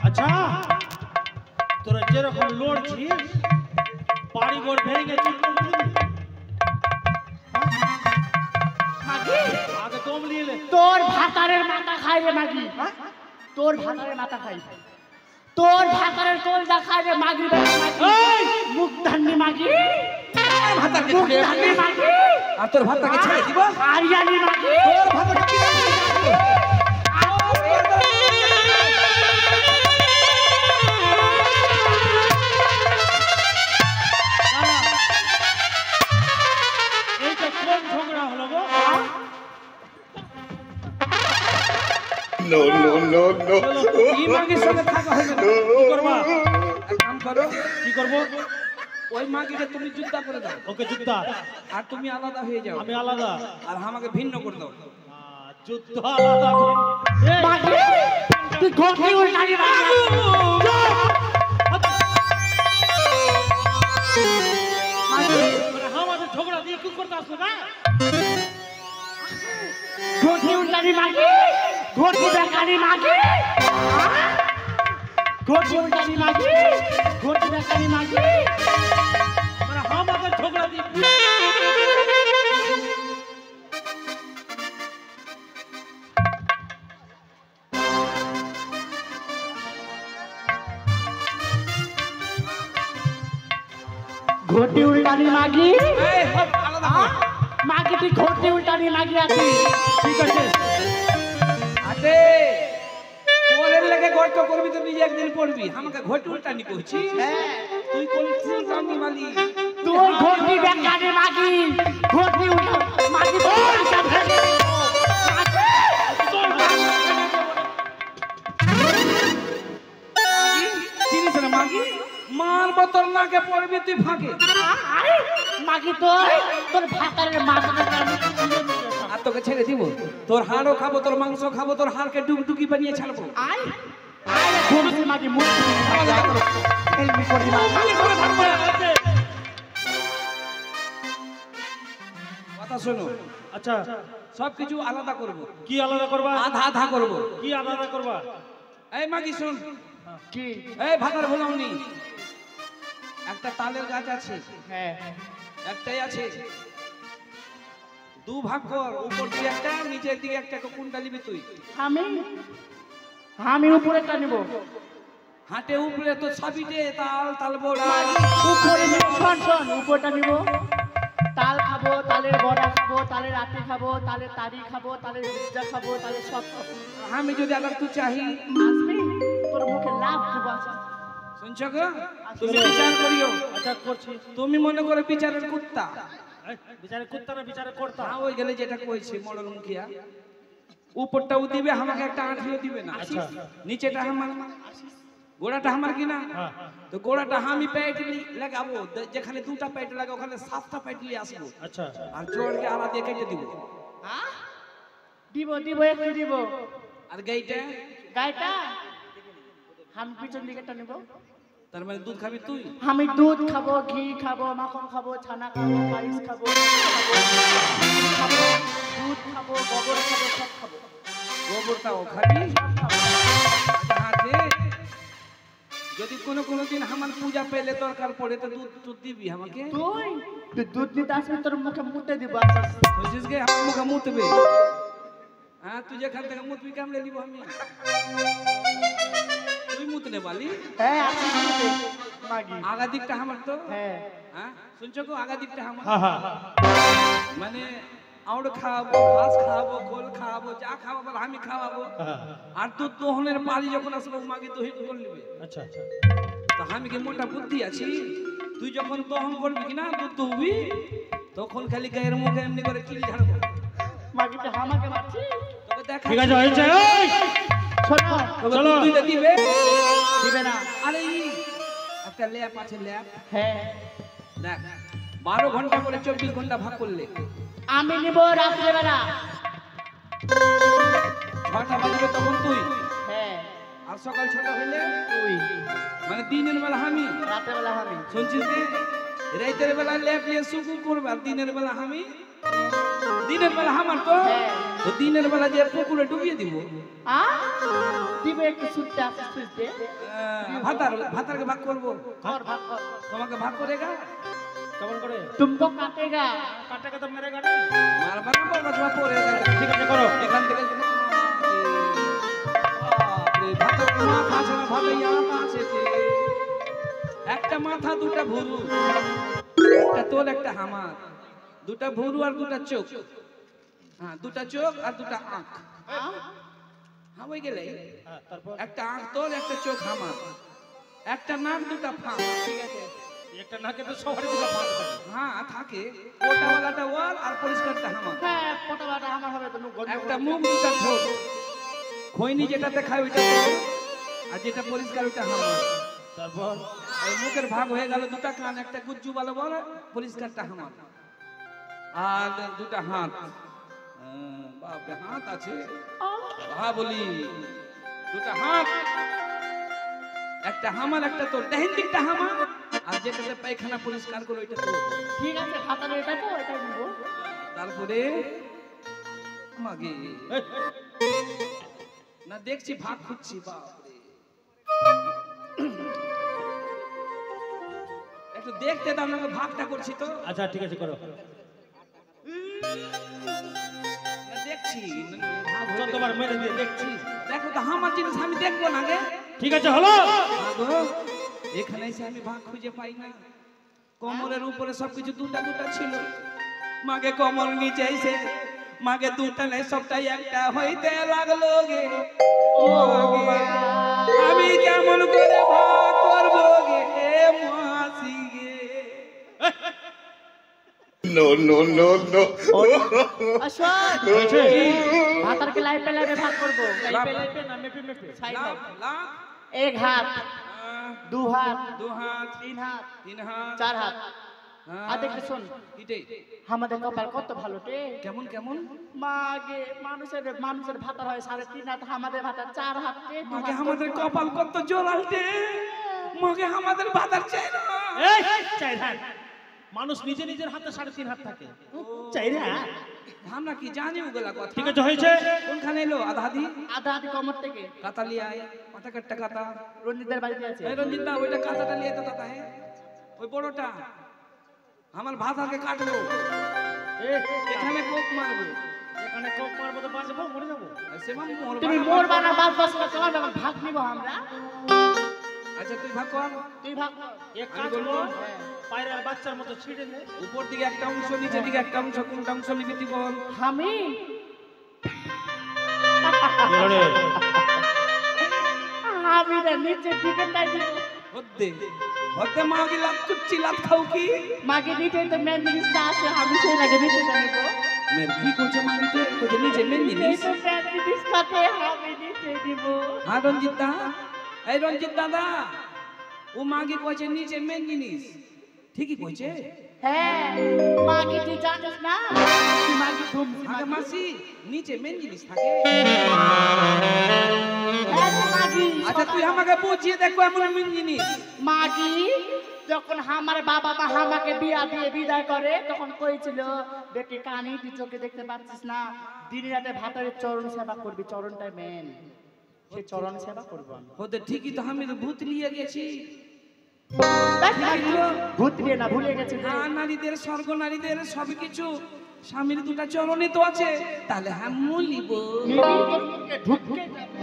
Speaker 3: আচ্ছা তোরা যেরকম লড়ছিস বাড়ি ঘর ভেঙে চুরমার করে দিবি।
Speaker 2: মাগি
Speaker 3: আগে দম নিয়ে নে।
Speaker 2: তোর ভাতারের মাথা খাই রে মাগি তোর ভাতারের মাথা খাই তোর ভাতারের কলজা খাই রে মাগি মুখ ধান্নি মাগি
Speaker 4: ভাতারকে
Speaker 2: মুখ
Speaker 4: ছেড়ে
Speaker 2: ধান্নি মাগি
Speaker 4: আর তোর ভাতাকে ছেড়ে দিব
Speaker 2: আরিয়ানি মাগি
Speaker 4: তোর ভাতাকে কি
Speaker 3: এইটা কোন ঝগড়া হলো গো?
Speaker 5: No, no, no, no.
Speaker 4: এই মাগির সঙ্গে থাকা হবে না
Speaker 3: কি করবা?
Speaker 4: এক কাম করো
Speaker 3: কি করবো?
Speaker 4: ওই মাগিকে তুমি যুদ্ধ করে দাও
Speaker 3: ওকে যুদ্ধা
Speaker 4: আর তুমি আলাদা হয়ে যাও
Speaker 3: আমি আলাদা
Speaker 4: আর আমাকে ভিন্ন করে দাও
Speaker 3: যুদ্ধ আলাদা এই,
Speaker 2: মাগি তুই ঘটি উল্টানি মাগি
Speaker 3: মানে আমাদের ঝগড়া দিয়ে কি করতে আসলো না?
Speaker 2: ঘটি উল্টানি মাগি ঘটি বেকানি মাগি ঘটি উল্টানি মাগি ঘটি বেকানি মাগি
Speaker 3: মানে আমাদের ঝগড়া দিয়ে
Speaker 2: ঘটি উল্টানি মাগি
Speaker 4: এই হপ, আলাদা কর।
Speaker 2: মাগি তুই ঘটি উল্টানি মাগি আছিস
Speaker 3: ঠিক আছে
Speaker 4: আতে তোরের লেগে গর্ত করবি তো নিজে একদিন পড়বি আমাকে ঘটি উল্টানি করছিস তুই করছিস জানি মালি
Speaker 2: তুই ঘটি বেকানি মাগি ঘটি উল্টা মাগি তোর সব ভেঙে দিব। মাগি, তোর
Speaker 4: চিনিস না মাগি মার বোতল নাকে পড়বি তুই ফাঁকে
Speaker 2: আরে, মাগি তোর ভাতারের মাথাটা আমি ছিঁড়ে দিতে চাই।
Speaker 4: আর তোকে ছেড়ে দিব তোর হাড়ও খাবো তোর মাংস খাবো তোর হাড়কে ডুবডুকি বানিয়ে ছাড়বো
Speaker 2: আয় আয় ঘুমছে মাগি মুখ এমনি করি মাগি
Speaker 4: কথা শোনো
Speaker 3: আচ্ছা
Speaker 4: সবকিছু আলাদা করব
Speaker 3: কি আলাদা করবা?
Speaker 4: আধা আধা করব
Speaker 3: কি আলাদা করবা?
Speaker 4: এই মাগি শোন
Speaker 2: কি
Speaker 4: এই ভাতার ভোলাউনি একটা তালের গাছ আছে
Speaker 2: হ্যাঁ
Speaker 4: একটাই আছে দু ভাগ কর উপর দিকে একটা নিচের দিকে একটা কোনটা নিবি তুই
Speaker 2: আমি উপরেটা নিব
Speaker 4: হাটে উপরে তো সাবিটে তাল তাল বড়া
Speaker 2: উপরে নিব শোন উপরটা নিব তাল খাবো তালের বড়া খাবো তালের আটি খাবো তালের তারি খাবো তালের পিজ্জা খাবো তালের সব খাবো
Speaker 4: আমি যদি আবার তুই চাহি
Speaker 2: আসবি তোর মুখে লাভ দিব
Speaker 4: শুনছ গো তুমি বিচার করিও
Speaker 3: আচ্ছা করছি
Speaker 4: তুমি মনে করে বিচারের কুত্তা
Speaker 3: এই, বিচারে কুত্তা না বিচারে করতা?
Speaker 4: হ্যাঁ ওই গেলে যেটা কইছে মডল মুখিয়া উপরটাও দিবে আমাকে একটা আঁঠিও দিবে না
Speaker 3: আচ্ছা।
Speaker 4: নিচেটা আমার গোড়াটা আমার কিনা
Speaker 3: হ্যাঁ।
Speaker 4: তো গোড়াটা আমি প্যাট লাগাবো যেখানে দুটা প্যাট লাগাবো ওখানে 7টা প্যাট নিয়ে আসবো
Speaker 3: আচ্ছা
Speaker 4: আর জোরকে আলা দিয়ে কেটে দিব
Speaker 2: দিব দিব একটু দিব
Speaker 4: আর গাইটা
Speaker 2: গাইটা আমি পিছন দিকেটা নিব
Speaker 4: তার মানে দুধ খাবি তুই
Speaker 2: আমি দুধ খাবো ঘি খাবো মাখন খাবো ছানা খাবো পায়েস খাবো ঘি খাবো দুধ খাবো গোবর খাবো সব খাবো
Speaker 4: গোবরটাও খাবি হাতে যদি কোনো দিন আমার পূজা পেলে দরকার পড়ে তো দুধ দিবি আমাকে
Speaker 2: তুই দুধ নিতে আসবি তোর মুখে মুতে দিব আসিস
Speaker 4: বুঝছিস গে আমার মুখে মুতবে হ্যাঁ তুই যেখান থেকে মুতবি কামড়ে নিব আমি তুই মুতনে বালি
Speaker 2: হ্যাঁ আসিস মুতে মাগি
Speaker 4: আগা দিকটা আমার তো
Speaker 2: হ্যাঁ
Speaker 4: হ্যাঁ শুনছো গো আগা দিকটা আমার
Speaker 3: হ্যাঁ হ্যাঁ
Speaker 4: মানে আউড় খাওয়াবো ঘাস খাওয়াবো খোল খাওয়াবো যা খাওয়াবো আমি খাওয়াবো
Speaker 3: হ্যাঁ।
Speaker 4: আর দুধ দোহনের পালি যখন আসবো মাকে দহিন করে নেবে
Speaker 3: আচ্ছা আচ্ছা
Speaker 4: তো আমি কি মোটা বুদ্ধি আছি তুই যখন দহন করবি কিনা দুধ দুহবি তখন খালি গায়ের মুখে এমনি করে কিল ঝাড়বো
Speaker 2: মাগিটা আমাকে মারছি
Speaker 4: তোকে দেখা
Speaker 3: ঠিক আছে হয়েছে এই!
Speaker 2: শোনো
Speaker 4: তোকে
Speaker 3: চলো।
Speaker 4: দুধ দুইটা দিবে
Speaker 2: দিবে না
Speaker 4: আরে একটা ল্যাপ আছে ল্যাপ
Speaker 2: হ্যাঁ
Speaker 4: দেখ 12 ঘন্টা করে 24 ঘন্টা ভাগ করলে
Speaker 2: আমি নিব রাত্রেবেলা
Speaker 4: 6টা বাজবে তখন তুই
Speaker 2: হ্যাঁ
Speaker 4: আর সকাল 6টা হইলে
Speaker 2: তুই
Speaker 4: মানে দিনের বেলা আমি
Speaker 2: রাত্রেবেলা আমি
Speaker 4: শুনছিস কি রাতের বেলা লেপিয়ে সুকু করবে আর দিনের বেলা আমি দিনের বেলা আমার তো তো দিনের বেলা যে পুকুরে ডুবিয়ে দিব
Speaker 2: দিবে একটু সুটতে আসতে সুটতে
Speaker 4: ভাতারকে ভাগ করবো
Speaker 2: और भाग कर
Speaker 4: তোমাকে ভাগ করেগা
Speaker 3: কেমন করে
Speaker 2: तुमको काटेगा
Speaker 3: কাটাকে তো মেরে কাটে
Speaker 4: মারবার না বাবা তোমার পরে
Speaker 3: ঠিক আছে করো
Speaker 4: এখান থেকে ভাতার মাথা আছে না ভাতাইয়া আছে একটা মাথা দুটা ভুরু একটা তোল একটা হামার দুটা ভুরু আর দুটা চোখ হ্যাঁ দুটা চোখ আর দুটা আঁখ হ্যাঁ ওই গেলে
Speaker 3: তারপর
Speaker 4: একটা আঁখ তোল একটা চোখ হামার একটা নাক দুটা ফাঁক
Speaker 3: ঠিক আছে একটা নাকে তো সবারই দুটো ভাগ থাকে
Speaker 4: হ্যাঁ থাকে কোটাওয়ালাটা ওয়াল আর পরিষ্কারটা হামার
Speaker 2: হ্যাঁ পোটাবাটা আমার হবে তো গন্ধ
Speaker 4: একটা মুখ দুটা ঠোঁট খৈনি যেটাতে খায় ওইটা তোল আর যেটা পরিষ্কার ওইটা হামার
Speaker 3: তারপর
Speaker 4: এই মুখের ভাগ হয়ে গেল দুটা কান একটা গুজ্জু ভালো বলে পরিষ্কারটা হামার আর দুটা হাত বাপরে হাত আছে বলি দুটা হাত একটা হামার একটা তোর ডাইন দিকটা হামার আর যেটাতে পায়খানা পরিষ্কার করে ওইটা তোর
Speaker 2: ঠিক আছে খাতার এটা তো এটা নিব
Speaker 4: তারপরে মাগে না দেখছি ভাগ খুঁজছি বাপরে একটু দেখতে দাও না ভাগটা করছি তো
Speaker 3: আচ্ছা ঠিক আছে করো
Speaker 4: না দেখছি ভাগ হয়ে
Speaker 3: যতবার মেরে দিয়ে দেখছি
Speaker 4: দেখো তো আমার জিনিস আমি দেখবো না গে
Speaker 3: ঠিক আছে হলো
Speaker 4: মাগো এখানে এসে আমি ভাগ খুঁজে পাই না কোমরের উপরে সবকিছু দুটা দুটা ছিল মাগে কোমর নিচে এসে মাগে দুটা নেই সবটাই একটা হইতে লাগলো গে মাগে, আমি কেমন করে ভাগ করবো গে মাসি গে
Speaker 5: No, no, no, no.
Speaker 2: Ashok
Speaker 3: হয়েছে
Speaker 2: ভাতার के लाइफ पे भाग করব
Speaker 3: লাইপে লাইপে না মেপে মেপে
Speaker 2: সাইড
Speaker 4: লাভ লাভ
Speaker 2: एक हाथ दो हाथ
Speaker 4: দু হাত
Speaker 2: तीन हाथ
Speaker 4: তিন হাত
Speaker 2: चार हाथ
Speaker 4: হ্যাঁ।
Speaker 2: আর দেখে শোন
Speaker 4: এটাই
Speaker 2: আমাদের কপাল কত ভালো রে
Speaker 4: কেমন কেমন
Speaker 2: মাগে মানুষের ভাতার হয় 3.5 হাত আমাদের ভাতার 4 হাত রে
Speaker 4: মাগে আমাদের কপাল কত জোরালতে মাগে আমাদের বাজার চাই না
Speaker 3: এই চাই হাত মানুষ নিজে নিজের হাতে 3.5 হাত থাকে চাই রে
Speaker 4: আমরা কি জানি ওগুলা কথা
Speaker 3: ঠিক আছে হয়েছে
Speaker 4: কোনখানে এলো আধাদি
Speaker 2: আধা আধি কমর থেকে
Speaker 4: কাতালি আয় পাতা কাটটা কাতা
Speaker 2: রঞ্জিতদের বাড়িতে আছে
Speaker 4: এই রঞ্জিত দা ওইটা কাতাটা নিয়ে তো দাদা হে ওই বড়টা আমার ভাতাকে কাটবো এখানে কোক মারবো
Speaker 3: এখানে কোপ মারবো তো বাঁচবো মরে যাবো
Speaker 4: সেমন মোর
Speaker 2: তুমি মোর বানা বাস তোমার ভাগ নিব আমরা
Speaker 4: আচ্ছা তুই ভাগ কর
Speaker 2: তুই ভাগ কর।
Speaker 3: এক কাজ কর পায়রার বাচ্চার মতো ছিড়ে নে
Speaker 4: উপর দিকে একটা অংশ নিচের দিকে একটা অংশ কোনটা অংশ নিবি তুই বল
Speaker 2: আমি আমি রে নিচে দিকে তাই দিব
Speaker 4: হদ্দে হদ্দে মাগি লাত কুচ্চি লাত খাও কি
Speaker 2: মাগে নিচে তো মেন জিনিসটা আছে আমি সেই লাগে নিচে নিব
Speaker 4: মেন কি করছে মাগিতে কোজে নিচে মেন জিনিস
Speaker 2: এই তো মেন জিনিসটাতে আমি নিচে দিব
Speaker 4: হ্যাঁ রঞ্জিত দা এই রঞ্জিত দাদা ও মাগি কইছে নিচে মেন জিনিস ঠিকই কইছে
Speaker 2: হ্যাঁ মাগে তুই জানিস না তুই মাগে ঘুম
Speaker 4: আগে মাসি নিচে মেন জিনিস থাকে
Speaker 2: হ্যাঁ রে মাগি
Speaker 4: আচ্ছা তুই আমাকে বুঝিয়ে দেখো এমন মেন জিনিস
Speaker 2: মাগি যখন আমার বাবা মা আমাকে বিয়া দিয়ে বিদায় করে তখন কইছিল বেটি কানি তুই চোখে দেখতে পাচ্ছিস না দিন রাতে ভাতারের চরণ সেবা করবি চরণটাই মেন সেই চরণ সেবা করবো আমি
Speaker 4: হতে ঠিকই তো আমি তো ভূত নিয়ে গেছি
Speaker 2: ভূত নিয়ে না ভুলে গেছি রে।
Speaker 4: নারীদের স্বর্গ নারীদের সবকিছু স্বামীর দুটা চরণে তো আছে তাহলে হ্যাঁ মুলিব
Speaker 2: নিবি তোর মুখে ঢুকে যাবে।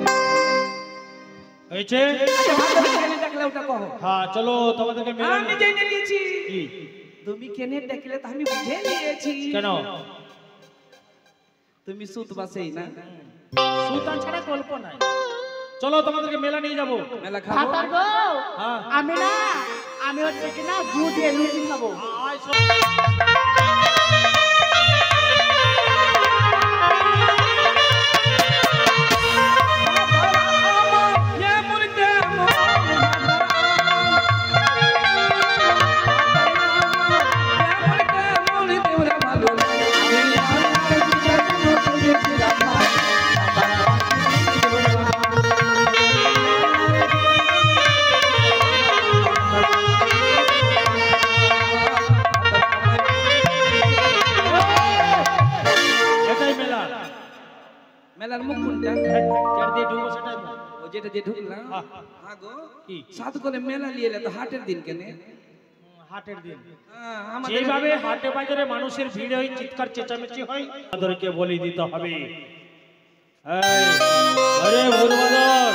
Speaker 3: হয়েছে
Speaker 4: আচ্ছা ভালো কেনে দেখলে ওটা কहो
Speaker 3: হ্যাঁ চলো তোমাদেরকে মেরে
Speaker 4: আমি জেনে নিয়েছি
Speaker 3: কি
Speaker 4: তুমি কেনে দেখলে তো আমি বুঝে নিয়েছি
Speaker 3: কেন
Speaker 4: তুমি সুত বাসেই না
Speaker 3: সুলতান ছাড়া গল্প নাই চলো তোমাদেরকে মেলা নিয়ে যাবো
Speaker 4: মেলা খাবো
Speaker 2: ভাতার গো
Speaker 3: হ্যাঁ।
Speaker 2: আমি না আমি হচ্ছে কি না দুধ দিয়ে লুচি খাবো
Speaker 3: আয় সব
Speaker 4: হ্যাঁ গো
Speaker 3: কি?
Speaker 4: সাত করে মেলা নিয়ে এলে তো হাটের দিন কেনে
Speaker 3: হাটের দিন
Speaker 4: আমাদের
Speaker 3: যেভাবে হাটে বাজারে মানুষের ভিড় হয়, চিৎকার চেঁচামেচি হয়, তাদেরকে বলি দিতে হবে। এই, আরে ভুরবাদর,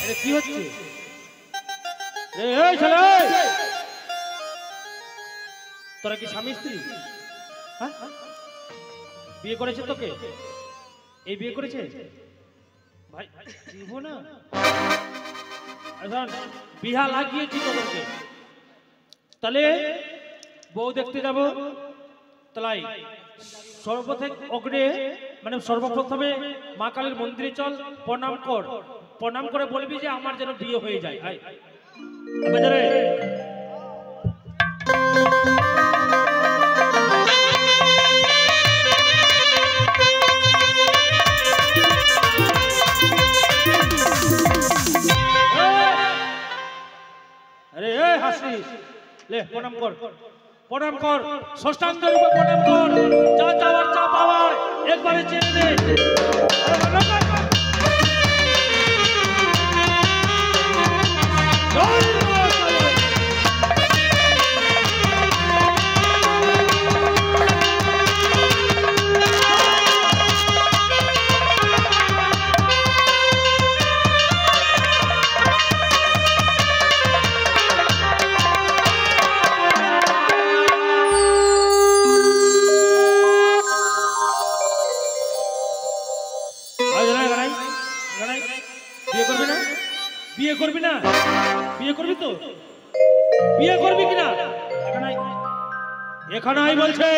Speaker 3: এটা কি হচ্ছে? এই ছেলে, তোরা কি স্বামী স্ত্রী? হ্যাঁ? বিয়ে করেছে তোকে? এই বিয়ে করেছে ভাই? জীবো না, এখন বিহা লাগিয়েছি তোদেরকে, তাহলে বউ দেখতে যাব, তাই সর্বথেক অগ্রে মানে সর্বপ্রথমে মা কালীর মন্দিরে চল, প্রণাম কর, প্রণাম করে বলবি যে আমার যেন বিয়ে হয়ে যায়। আয় বাজারে। আরে এই হাসিস, লে প্রণাম কর, প্রণাম কর, ষষ্ঠাঙ্গ রূপে প্রণাম কর, যা চাওয়ার চা পাওয়ার একবারে চেয়ে নে। বিয়ে করবি না? বিয়ে করবি না? বিয়ে করবি তো? বিয়ে করবি কিনা? এখানে আই বলছে।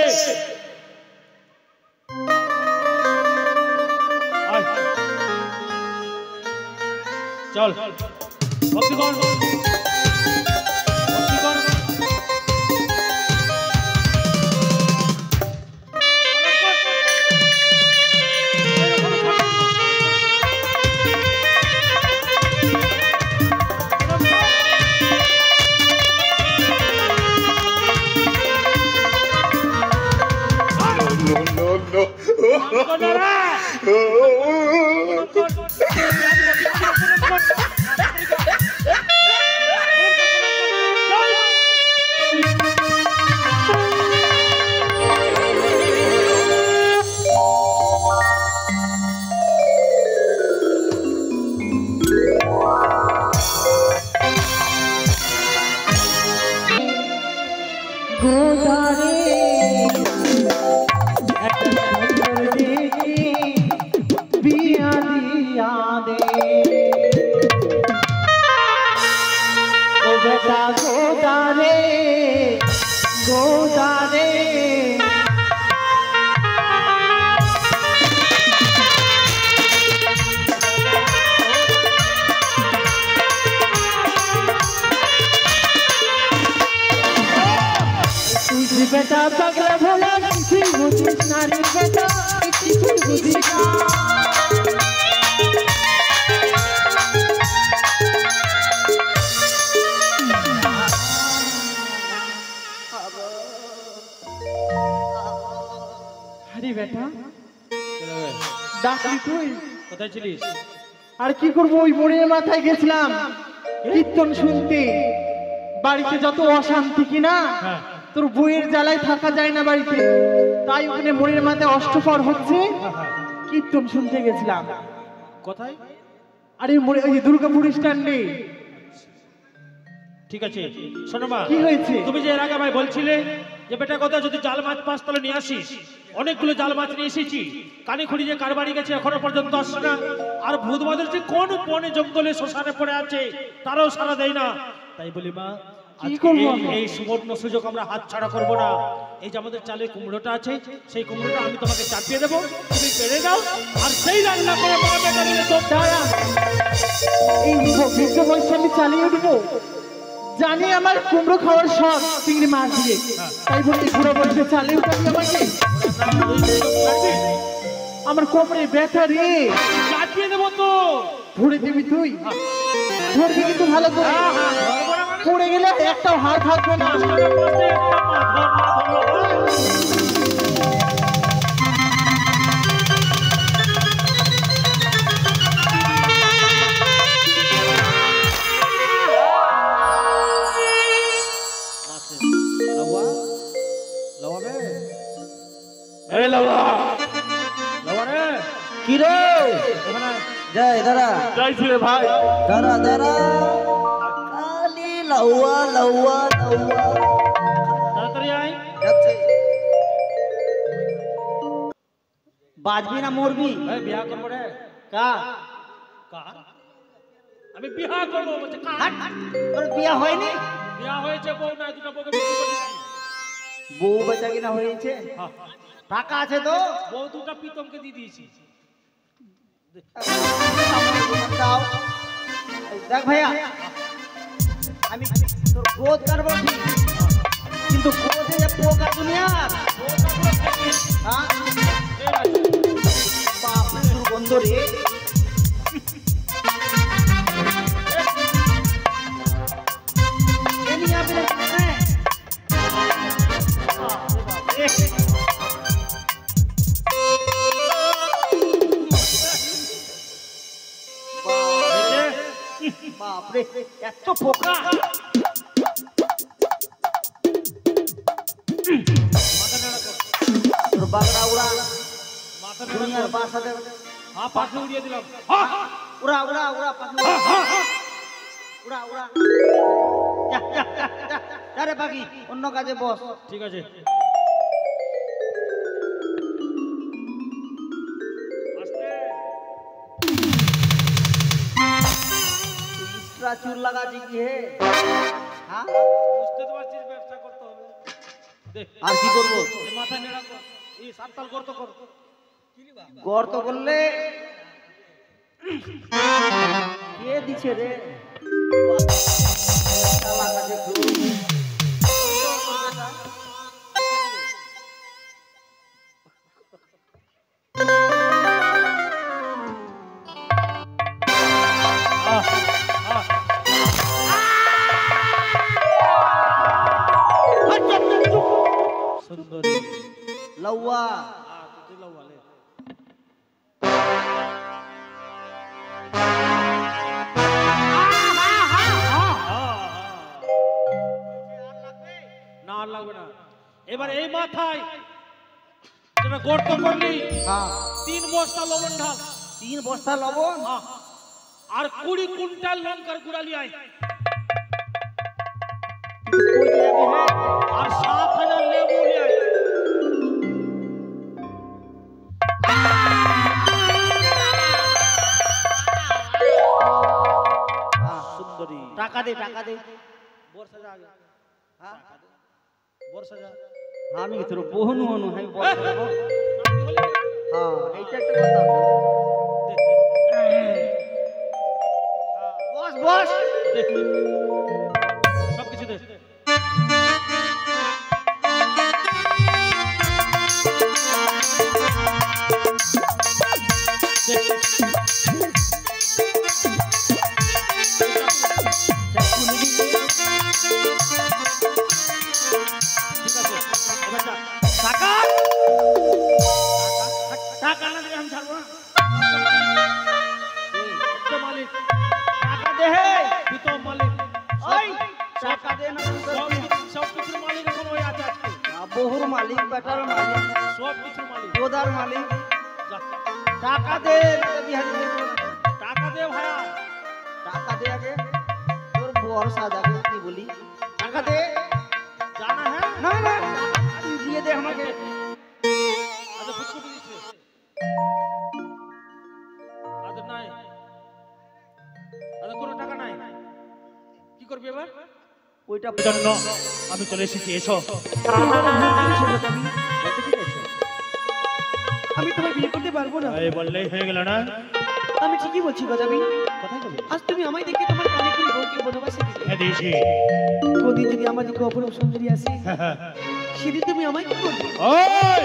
Speaker 3: চল ভক্তি কর, ভক্তি কর।
Speaker 2: बेटा पगला भोला किसी बुझिस नारी बेटा किसी बुझिस আরে বেটা ডাকলি তুই
Speaker 3: কোথায় ছিলিস?
Speaker 2: আর কি করব, ওই মোড়ের মাথায় গেছিলাম কীর্তন শুনতে। বাড়িতে যত অশান্তি কিনা, তোর বইয়ের জ্বালায় থাকা যায় না বাড়িতে, তাই ওখানে মোড়ের মাথায় অষ্টপ্রহর হচ্ছে, কীর্তন শুনতে গেছিলাম।
Speaker 3: কোথায়?
Speaker 2: আরে মোড়ে ওই দুর্গাপুর স্ট্যান্ডে।
Speaker 3: ঠিক আছে, শোনো মা,
Speaker 2: কি হয়েছে?
Speaker 3: তুমি যে এর আগে আমায় বলছিলে যে বেটা কথা যদি জাল মাছ পাস তাহলে নিয়ে আসিস, অনেকগুলো জাল মাছ নিয়ে এসেছি। কানে খুঁড়ি যে কার বাড়ি গেছে এখনো পর্যন্ত আসছে না, আর ভূত বাদর যে কোন বনে জঙ্গলে শ্মশানে পড়ে আছে তারাও সারা দেয় না। তাই বলি মা,
Speaker 2: কি করবো
Speaker 3: এই সুবর্ণ সুযোগ আমরা হাতছাড়া করব না। এই যে আমাদের চালে কুমড়োটা আছে, সেই কুমড়োটা আমি তোমাকে চাপিয়ে দেবো, তুমি পেরে দাও, আর সেই রান্না করে মা বেটা মিলে তো
Speaker 2: দাঁড়া, এই বৃদ্ধ বয়সে আমি চালিয়ে উঠবো? জানি আমার কুমড়ো খাওয়ার শখ চিংড়ি মাছ দিয়ে, তাই বলতে বুড়ো বয়সে চালিয়ে উঠাবি আমাকে? আমার কোমরে ব্যথা রে,
Speaker 3: চাপিয়ে দেবো তো।
Speaker 2: ধরে দিবি তুই? ধরবি কিন্তু ভালো করে, পড়ে গেলে একটাও হাত থাকবে না।
Speaker 6: কি রে যাই দাঁড়া
Speaker 1: যাইছিলে ভাই,
Speaker 6: দাঁড়া দাঁড়া কালি লাউয়া লাউয়া লাউয়া
Speaker 3: তাড়াতাড়ি আয়।
Speaker 6: যাচ্ছে বাজবি না মরবি
Speaker 3: এই বিয়া করবো রে।
Speaker 6: কা
Speaker 3: কার? আমি বিয়া করবো বলছে। কার?
Speaker 6: হাট, হাট। তোর বিয়া হয়নি?
Speaker 3: বিয়া হয়েছে, বউ নাই, দুটো বউকে বিক্রি করে দিয়েছি।
Speaker 6: বউ বেচা কিনা হয়েছে?
Speaker 3: হ্যাঁ,
Speaker 6: টাকা আছে তো?
Speaker 3: বউ দুটো প্রীতমকে দিয়ে দিয়েছি।
Speaker 6: দাও। দেখ ভাইয়া, আমি তোর ক্রোধ কাটবো ঠিক, কিন্তু ক্রোধে যে পোকা দুনিয়ার, হ্যাঁ বাপরে দুর্গন্ধ রে। বাপরে এত পোকা! তোর বাগড়া উড়া, দুনিয়ার বাসাতে
Speaker 3: হ্যাঁ, পাখি উড়িয়ে দিলাম।
Speaker 6: উড়া উড়া উড়া পাখি উড়া উড়া। যা, যা, যা, যা, যা রে পাখি, অন্য কাজে বস।
Speaker 3: ঠিক আছে।
Speaker 6: एक्स्ट्रा चूर लगा दी की है? हाँ?
Speaker 3: বুঝতে তো পারছিস ব্যবসা করতে হবে। দেখ,
Speaker 6: আর কি করবো?
Speaker 3: এই মাথা নেড়া কর, এই সাততাল করতে কর।
Speaker 6: গর্ত করলে কে দিছে রে? শালা কাজে খুব।
Speaker 3: সুন্দরী
Speaker 6: लौवा
Speaker 3: তুই লাও বলে। না আর লাগবে না। এবার এই মাথায় যেটা গর্ত করলি,
Speaker 6: हाँ
Speaker 3: 3 বস্তা লবণ ঢাল।
Speaker 6: 3 বস্তা লবণ
Speaker 3: হ্যাঁ, আর 20 কুইন্টাল লঙ্কার গুঁড়া লিয়ে আয়,
Speaker 6: कोई जाबी है
Speaker 3: আর 7000 লেবু লিয়ে আয়।
Speaker 6: हाँ
Speaker 3: সুন্দরী
Speaker 6: टाका दे
Speaker 3: বর্ষা যা আগে,
Speaker 6: हाँ
Speaker 3: বর্ষা যা।
Speaker 6: আমি তোর বহুনু হনু হাই বস দেবো।
Speaker 3: নাতি হলে
Speaker 6: হ্যাঁ এইটা একটা কথা
Speaker 3: দেখ,
Speaker 6: বস বস
Speaker 3: দেখ, সব কিছু দেখ। ঠিক আছে, এবার যা। টাকা টাকা না দিলে আমি ছাড়বো না। তো মালিক
Speaker 6: টাকা দে হে
Speaker 3: তুই তো মালিক,
Speaker 6: ওই টাকা দে না
Speaker 3: সব কিছুর মালিক এখন ওই আছে আজকে।
Speaker 6: বহুর মালিক বেটার মালিক
Speaker 3: সব কিছুর মালিক।
Speaker 6: গোদার মালিক
Speaker 3: যা,
Speaker 6: টাকা দে বিহারি
Speaker 3: টাকা দে ভাইয়া।
Speaker 6: টাকা দে আগে তোর বর সাজাকে কি বলি টাকা দে
Speaker 3: জানা হ্যাঁ,
Speaker 6: না না তুই দিয়ে দে আমাকে
Speaker 3: আচ্ছা ফুটকুটি দিচ্ছে। আচ্ছা নাই
Speaker 6: ওইটা
Speaker 1: জন্য আমি চলে এসেছি, এসো।
Speaker 6: আমি তোমায় বিয়ে করতে পারবো না।
Speaker 1: এই বললেই হয়ে গেল না?
Speaker 6: আমি ঠিকই বলছি গজাবি। আজ তুমি আমায় দেখে তোমার কানে করে বউকে বনবাসে দিলে।
Speaker 1: হ্যাঁ দিয়েছি।
Speaker 6: কোনদিন যদি আমার দিকে অপরূপ সুন্দরী আসে, সেদিন তুমি আমায় কি করবে?
Speaker 1: ওই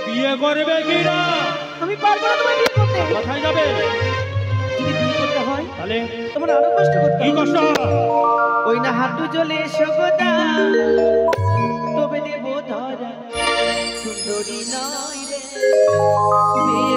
Speaker 1: বিয়ে করবে কি না?
Speaker 6: আমি পারবো না তোমায় বিয়ে করতে।
Speaker 1: কোথায় যাবে?
Speaker 6: যদি বিয়ে করতে হয়
Speaker 1: তাহলে
Speaker 6: তোমার আরো কষ্ট করতে
Speaker 1: কি
Speaker 6: হবে।
Speaker 1: কষ্ট?
Speaker 6: ওই না হাঁটু জ্বলে সগদা তবে দেব ধরা সুন্দরী নয় রে মেয়ে